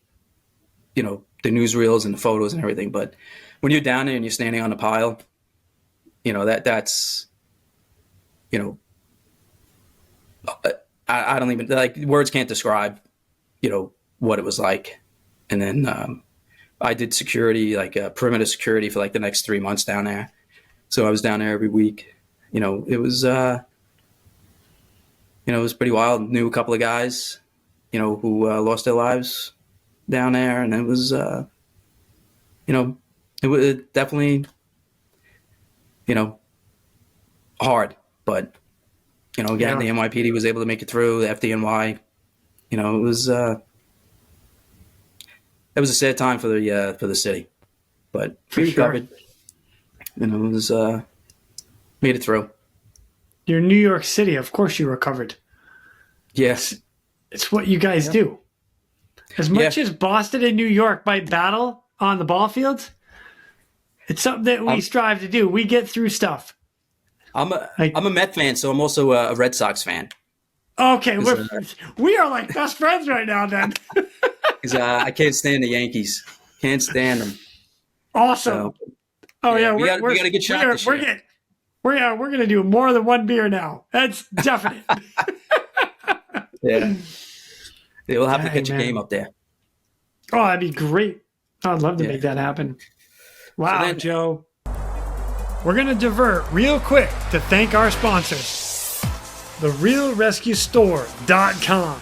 newsreels and the photos and everything, but when you're down there and you're standing on a pile, that's, I don't even, like, words can't describe, what it was like. And then I did security, like perimeter security for like the next 3 months down there. So I was down there every week. It was, it was pretty wild. Knew a couple of guys, who lost their lives down there. And it was, it was definitely, hard. But, again, the NYPD was able to make it through, the FDNY. It was a sad time for the city. But we recovered. It was made it through. You're New York City. Of course you recovered. Yes. It's what you guys do. As much as Boston and New York might battle on the ball fields, it's something that we strive to do. We get through stuff. I'm a Met fan, so I'm also a Red Sox fan. Okay, we are like best friends right now then. Because I can't stand the Yankees. Can't stand them. Awesome. So, we got a good shot this year. We're going to do more than one beer now. That's definite. Yeah. We'll have to catch a game up there. Oh, that'd be great. I'd love to make that happen. Wow, Joe. We're going to divert real quick to thank our sponsors. The RealResQStore.com.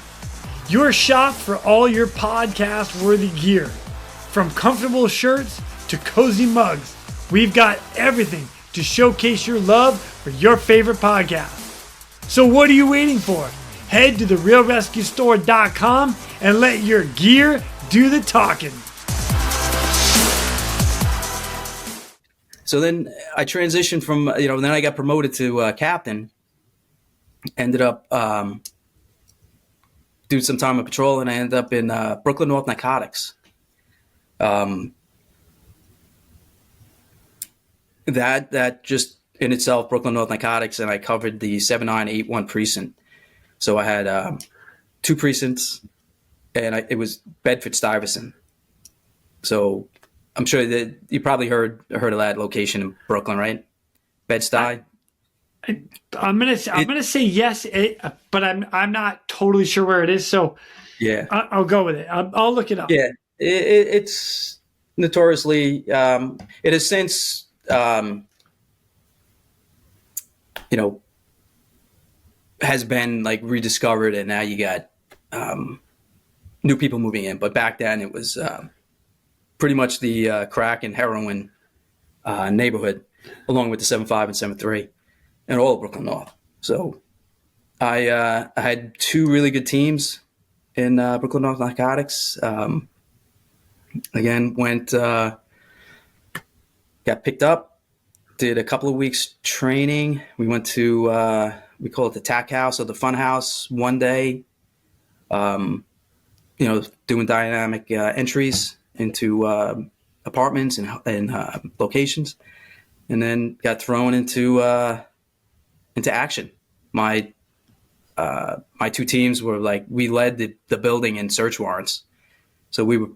Your shop for all your podcast-worthy gear. From comfortable shirts to cozy mugs, we've got everything to showcase your love for your favorite podcast. So what are you waiting for? Head to the RealResQStore.com and let your gear do the talking. So then I transitioned from, then I got promoted to captain. Ended up doing some time on patrol, and I ended up in Brooklyn North Narcotics. that just in itself, Brooklyn North Narcotics, and I covered the 7981 precinct. So I had 2 precincts, and it was Bedford-Stuyvesant. So I'm sure that you probably heard of that location in Brooklyn, right? Bed-Stuy. I'm gonna say yes, but I'm not totally sure where it is. So Yeah, I'll go with it. I'll look it up. yeah. It's notoriously. It has since, has been like rediscovered, and now you got new people moving in. But back then, it was pretty much the crack and heroin neighborhood, along with the 7.5 and 7.3, and all of Brooklyn North. So I had 2 really good teams in Brooklyn North Narcotics. Again, got picked up, did a couple of weeks training. We went to, we call it the tack house or the fun house one day, doing dynamic entries into apartments and locations, and then got thrown into action. My 2 teams were like, we led the building in search warrants. So we were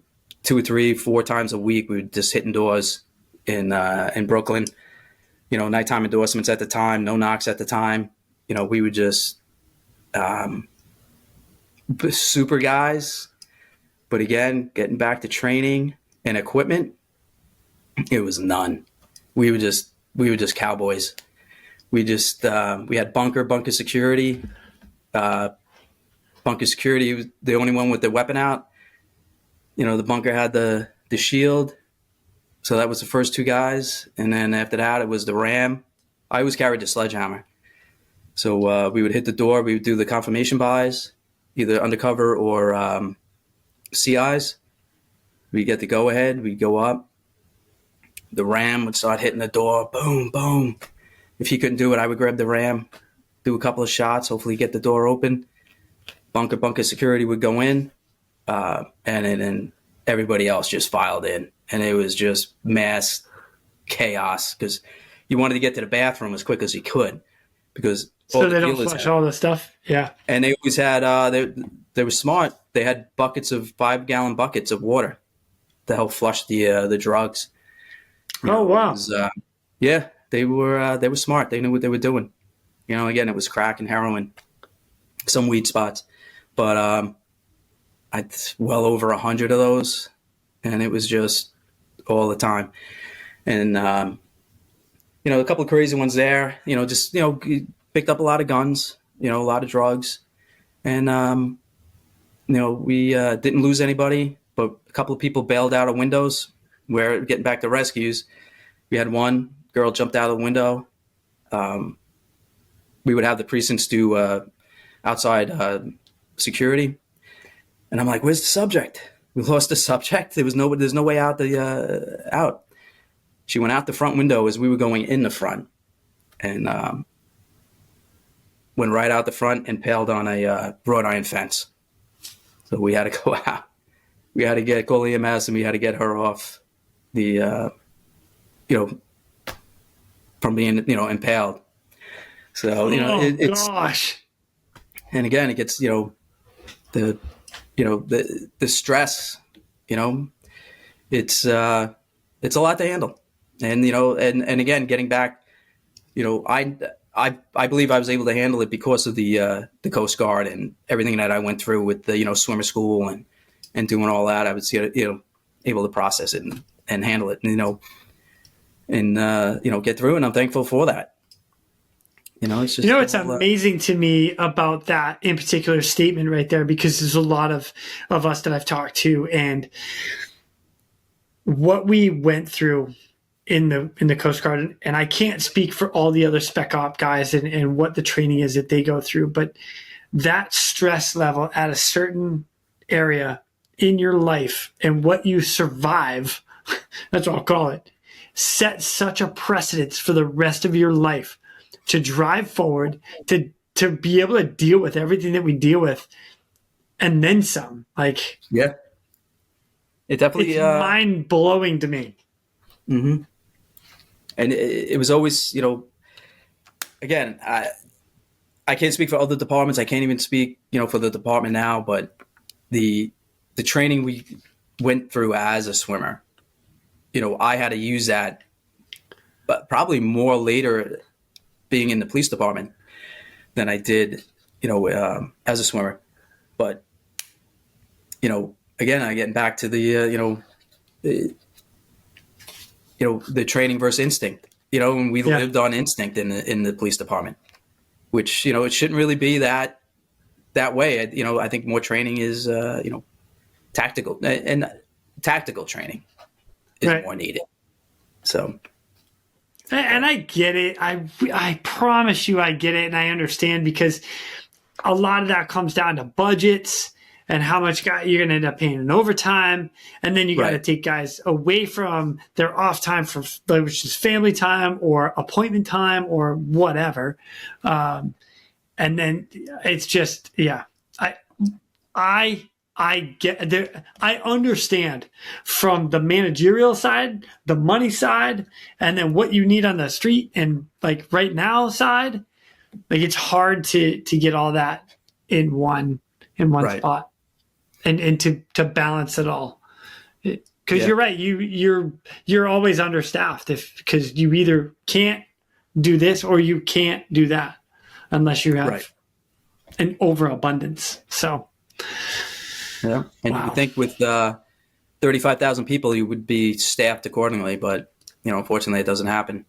2 or 3, 4 times a week. We were just hitting doors in Brooklyn, nighttime endorsements at the time, no knocks at the time. We were just super guys. But again, getting back to training and equipment, it was none. We were just cowboys. We had bunker security. Bunker security was the only one with the weapon out. The bunker had the shield. So that was the first 2 guys. And then after that, it was the ram. I always carried the sledgehammer. So we would hit the door. We would do the confirmation buys, either undercover or CIs. We'd get the go-ahead. We'd go up. The ram would start hitting the door. Boom, boom. If he couldn't do it, I would grab the ram, do a couple of shots, hopefully get the door open. Bunker security would go in, and then everybody else just filed in. And it was just mass chaos because you wanted to get to the bathroom as quick as you could because so they don't flush all the stuff. Yeah. And they always had, they were smart. They had buckets of 5-gallon buckets of water to help flush the drugs. Wow. Yeah, they were smart. They knew what they were doing. Again, it was crack and heroin, some weed spots, but I'd well over 100 of those, and it was just all the time. And a couple of crazy ones there. Picked up a lot of guns. A lot of drugs, and we didn't lose anybody, but a couple of people bailed out of windows. Where getting back to rescues, we had one girl jumped out of the window. We would have the precincts do outside security, and I'm like, "Where's the subject? We lost the subject. There's no way out out." She went out the front window as we were going in the front, and went right out the front, impaled on a wrought iron fence. So we had to go out. We had to call EMS, and we had to get her off the, from being, impaled. So, it's, gosh. And again, it gets, the stress, it's a lot to handle. And, and again, getting back, I believe I was able to handle it because of the Coast Guard and everything that I went through with the, swimmer school and doing all that. I was, able to process it and handle it, and get through. And I'm thankful for that. It's just, it's amazing to me about that in particular statement right there, because there's a lot of us that I've talked to, and what we went through in the Coast Guard, and I can't speak for all the other spec op guys and what the training is that they go through, but that stress level at a certain area in your life and what you survive, that's what I'll call it, set such a precedence for the rest of your life to drive forward, to be able to deal with everything that we deal with, and then some. Like, yeah, it definitely it's mind blowing to me. Mm-hmm. And it was always, again, I can't speak for other departments. I can't even speak, for the department now, but the training we went through as a swimmer, I had to use that, but probably more later being in the police department than I did, as a swimmer. But, again, I get back to the training versus instinct, and we lived on instinct in the police department, which, it shouldn't really be that way. I think more training is, tactical, and tactical training is more needed. So. And I get it. I promise you I get it and I understand, because a lot of that comes down to budgets and how much you're going to end up paying in overtime. And then you got to take guys away from their off time, which is family time or appointment time or whatever. And then it's just, I get there. I understand from the managerial side, the money side, and then what you need on the street and like right now side. Like, it's hard to get all that in one spot and to balance it all. Because you're right, you're always understaffed because you either can't do this or you can't do that unless you have an overabundance. So. Yeah, and you think with 35,000 people, you would be staffed accordingly, but unfortunately, it doesn't happen.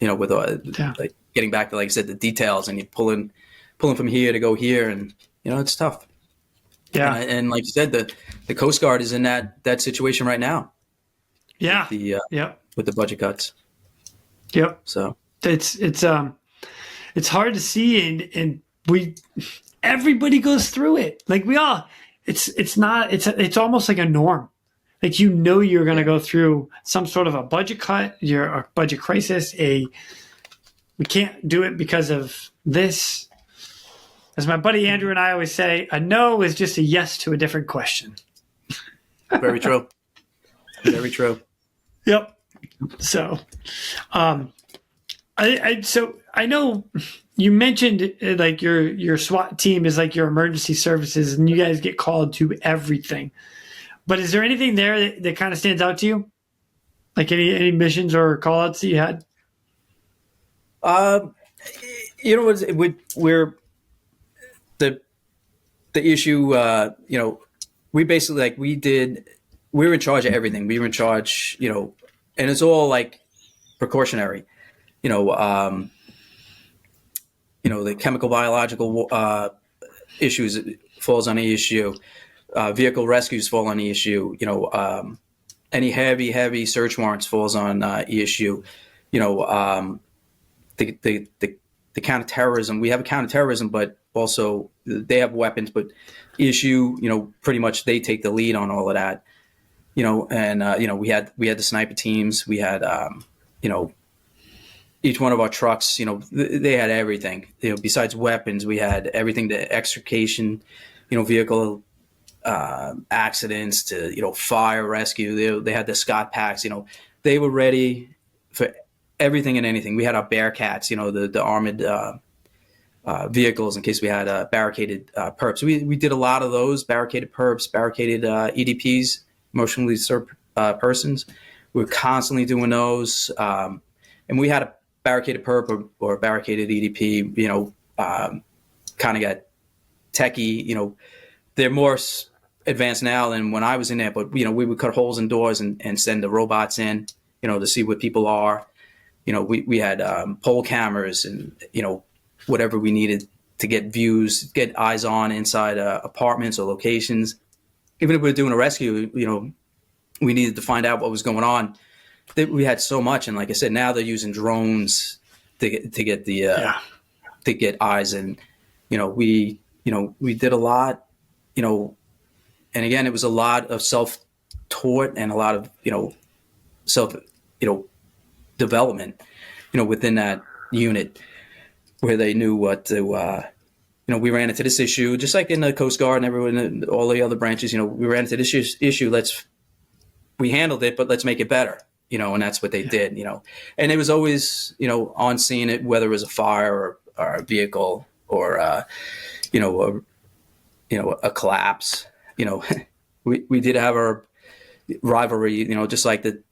With like getting back to, like I said, the details, and you pulling from here to go here, and it's tough. Yeah, and like you said, the Coast Guard is in that situation right now. Yeah, with the budget cuts. Yep. So it's hard to see, and everybody goes through it. Like we all. It's almost like a norm. Like, you're going to go through some sort of a budget cut, a budget crisis, we can't do it because of this. As my buddy Andrew and I always say, a no is just a yes to a different question. Very true. Very true. Yep. So, I know you mentioned like your SWAT team is like your emergency services, and you guys get called to everything. But is there anything there that kind of stands out to you? Like any missions or call outs that you had? We're the issue, we basically we were in charge of everything. We were in charge, and it's all like precautionary, the chemical biological issues falls on the issue. Vehicle rescues fall on the issue. Any heavy search warrants falls on issue. The counterterrorism. We have a counterterrorism, but also they have weapons. But issue, pretty much they take the lead on all of that. And we had the sniper teams. We had each one of our trucks, they had everything. Besides weapons, we had everything to extrication, vehicle accidents to fire rescue. They had the Scott packs. They were ready for everything and anything. We had our Bearcats, the armored vehicles in case we had barricaded perps. We did a lot of those barricaded perps, barricaded EDPs, emotionally disturbed persons. We were constantly doing those, and we had a barricaded perp or barricaded EDP, kind of got techie, they're more advanced now than when I was in there, but, we would cut holes in doors and send the robots in, to see what people are. We had pole cameras and, whatever we needed to get views, get eyes on inside apartments or locations. Even if we were doing a rescue, we needed to find out what was going on. We had so much, and like I said, now they're using drones to get to get eyes, and we did a lot, and again, it was a lot of self-taught and a lot of self development, within that unit, where they knew what to. We ran into this issue just like in the Coast Guard and everyone, all the other branches. We ran into this issue. We handled it, but let's make it better. and that's what they did, and it was always, on scene, whether it was a fire or a vehicle or, a collapse, we did have our rivalry, just like the,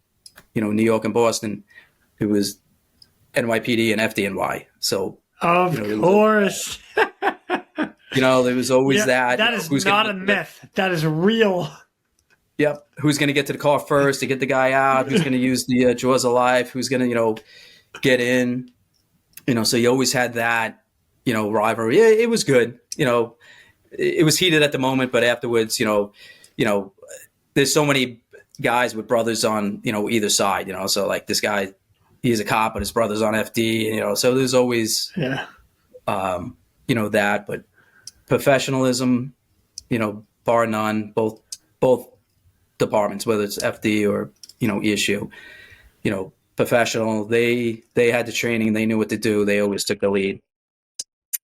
New York and Boston, it was NYPD and FDNY. So, of course, there was always that. That is not a myth. That is real. Yep. Who's going to get to the car first to get the guy out? Who's going to use the jaws of life? Who's going to, get in? So you always had that, rivalry. It was good. It was heated at the moment, but afterwards, there's so many guys with brothers on, either side, so like this guy, he's a cop, but his brother's on FD, so there's always, that, but professionalism, bar none, both departments, whether it's FD or, ESU, professional, they had the training, they knew what to do. They always took the lead.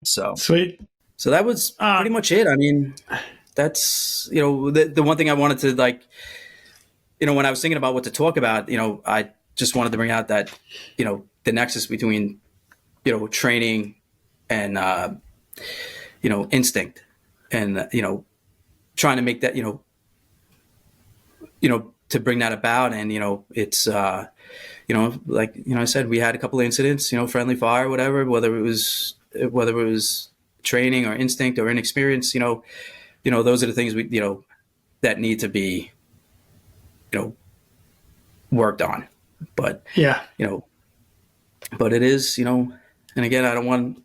So sweet. So that was pretty much it. I mean, that's, the one thing I wanted to, like, when I was thinking about what to talk about, I just wanted to bring out that, the nexus between, training and, instinct and, trying to make that, to bring that about. And, it's, like, I said, we had a couple of incidents, friendly fire, whatever, whether it was training or instinct or inexperience, those are the things we, that need to be, worked on. But, but it is, and again, I don't want,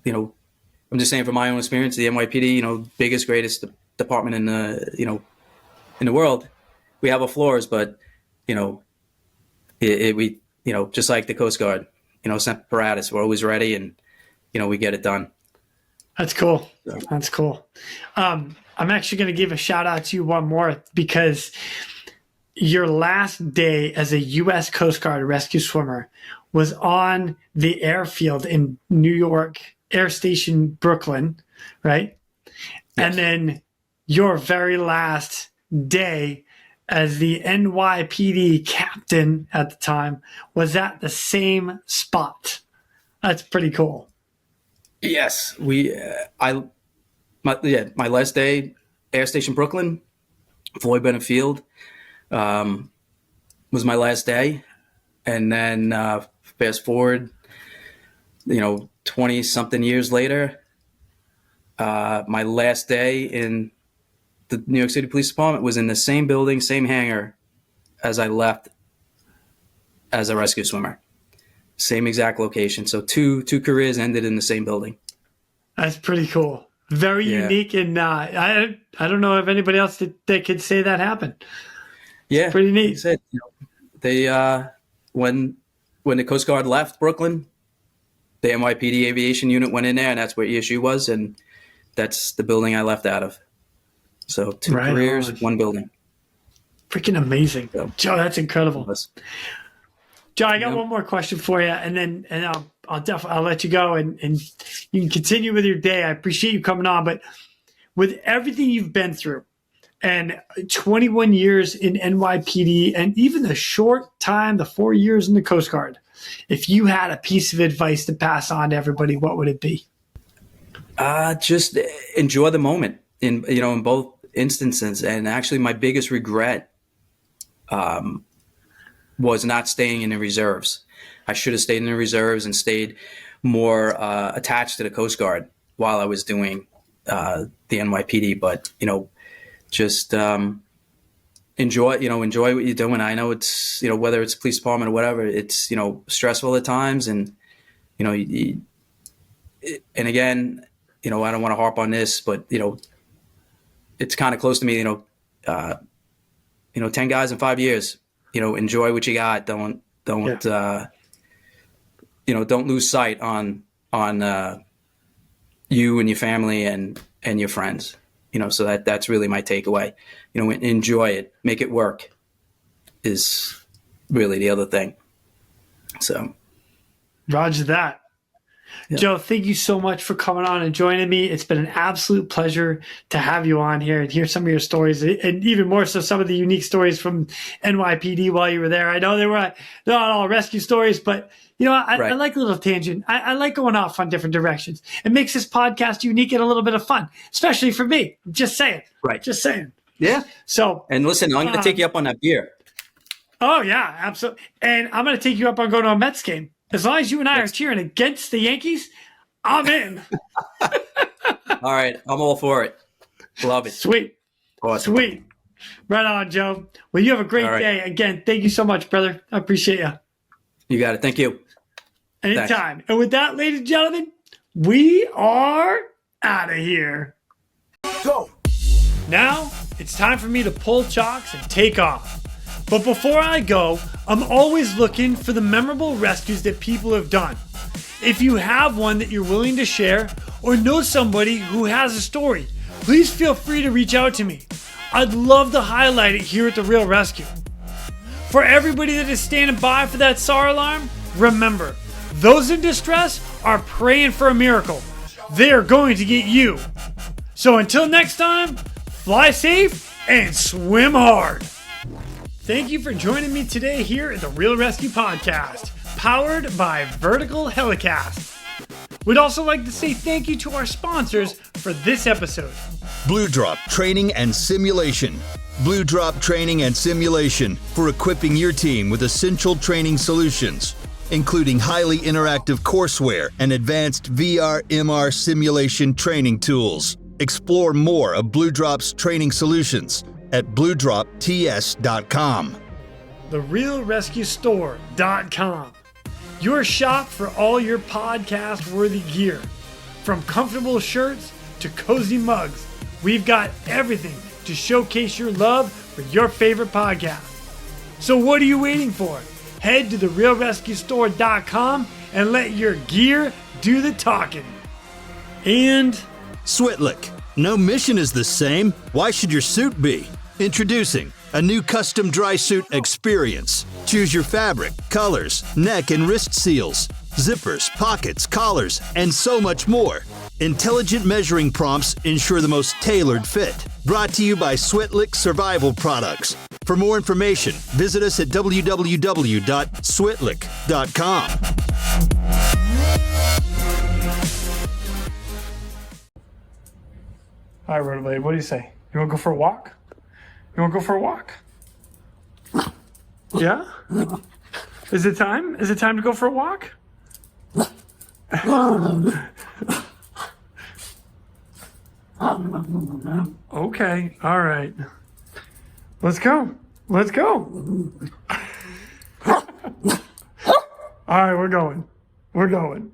I'm just saying from my own experience, the NYPD, biggest, greatest department in the, in the world, we have our flaws, but, we, just like the Coast Guard, semper paratus, we're always ready and, we get it done. That's cool. That's cool. I'm actually going to give a shout out to you one more, because your last day as a U.S. Coast Guard rescue swimmer was on the airfield in New York, Air Station Brooklyn, right? Yes. And then your very last day as the NYPD captain at the time was at the same spot. That's pretty cool. Yes, my last day, Air Station Brooklyn, Floyd Bennett Field, was my last day. And then fast forward, 20 something years later, my last day in the New York City Police Department was in the same building, same hangar as I left as a rescue swimmer. Same exact location. So two careers ended in the same building. That's pretty cool. Very unique. And I don't know if anybody else that could say that happened. Yeah. It's pretty neat. Said, they, when the Coast Guard left Brooklyn, the NYPD Aviation Unit went in there, and that's where ESU was. And that's the building I left out of. So two careers, one building. Freaking amazing. So, Joe, that's incredible. Joe, I got one more question for you, and I'll let you go, and you can continue with your day. I appreciate you coming on, but with everything you've been through, and 21 years in NYPD, and even the short time, the 4 years in the Coast Guard, if you had a piece of advice to pass on to everybody, what would it be? Just enjoy the moment in both instances. And actually, my biggest regret was not staying in the reserves. I should have stayed in the reserves and stayed more attached to the Coast Guard while I was doing the NYPD. But, just enjoy what you're doing. I know it's, whether it's police department or whatever, it's, stressful at times. And, and again, I don't want to harp on this, but, it's kind of close to me, 10 guys in 5 years. Enjoy what you got. Don't lose sight on you and your family and your friends. So that's really my takeaway. Enjoy it, make it work is really the other thing. So, Roger that. Joe, thank you so much for coming on and joining me. It's been an absolute pleasure to have you on here and hear some of your stories, and even more so some of the unique stories from NYPD while you were there. I know they're not all rescue stories, but I like a little tangent. I like going off on different directions. It makes this podcast unique and a little bit of fun, especially for me. Just saying. Right. Just saying. Yeah. So, and listen, I'm going to take you up on that beer. Oh, yeah, absolutely. And I'm going to take you up on going to a Mets game. As long as you and I are cheering against the Yankees, I'm in. All right. I'm all for it. Love it. Sweet. Awesome. Sweet. Right on, Joe. Well, you have a great day. Again, thank you so much, brother. I appreciate you. You got it. Thank you. Anytime. Thanks. And with that, ladies and gentlemen, we are out of here. Go. Now, it's time for me to pull chocks and take off. But before I go, I'm always looking for the memorable rescues that people have done. If you have one that you're willing to share or know somebody who has a story, please feel free to reach out to me. I'd love to highlight it here at the Real ResQ. For everybody that is standing by for that SAR alarm, remember, those in distress are praying for a miracle. They are going to get you. So until next time, fly safe and swim hard. Thank you for joining me today here at the Real ResQ Podcast, powered by Vertical Helicast. We'd also like to say thank you to our sponsors for this episode. Blue Drop Training and Simulation. Blue Drop Training and Simulation for equipping your team with essential training solutions, including highly interactive courseware and advanced VR/MR simulation training tools. Explore more of Blue Drop's training solutions at bluedropts.com. TheRealResQStore.com. Your shop for all your podcast-worthy gear. From comfortable shirts to cozy mugs, we've got everything to showcase your love for your favorite podcast. So what are you waiting for? Head to TheRealResQStore.com and let your gear do the talking. And Switlick. No mission is the same. Why should your suit be? Introducing a new custom dry suit experience. Choose your fabric, colors, neck and wrist seals, zippers, pockets, collars, and so much more. Intelligent measuring prompts ensure the most tailored fit. Brought to you by Switlick Survival Products. For more information, visit us at www.switlick.com. all right, Rotoblade, what do you say? You want to go for a walk? You want to go for a walk? Yeah? Is it time? Is it time to go for a walk? Okay, all right. Let's go. Let's go. All right, we're going. We're going.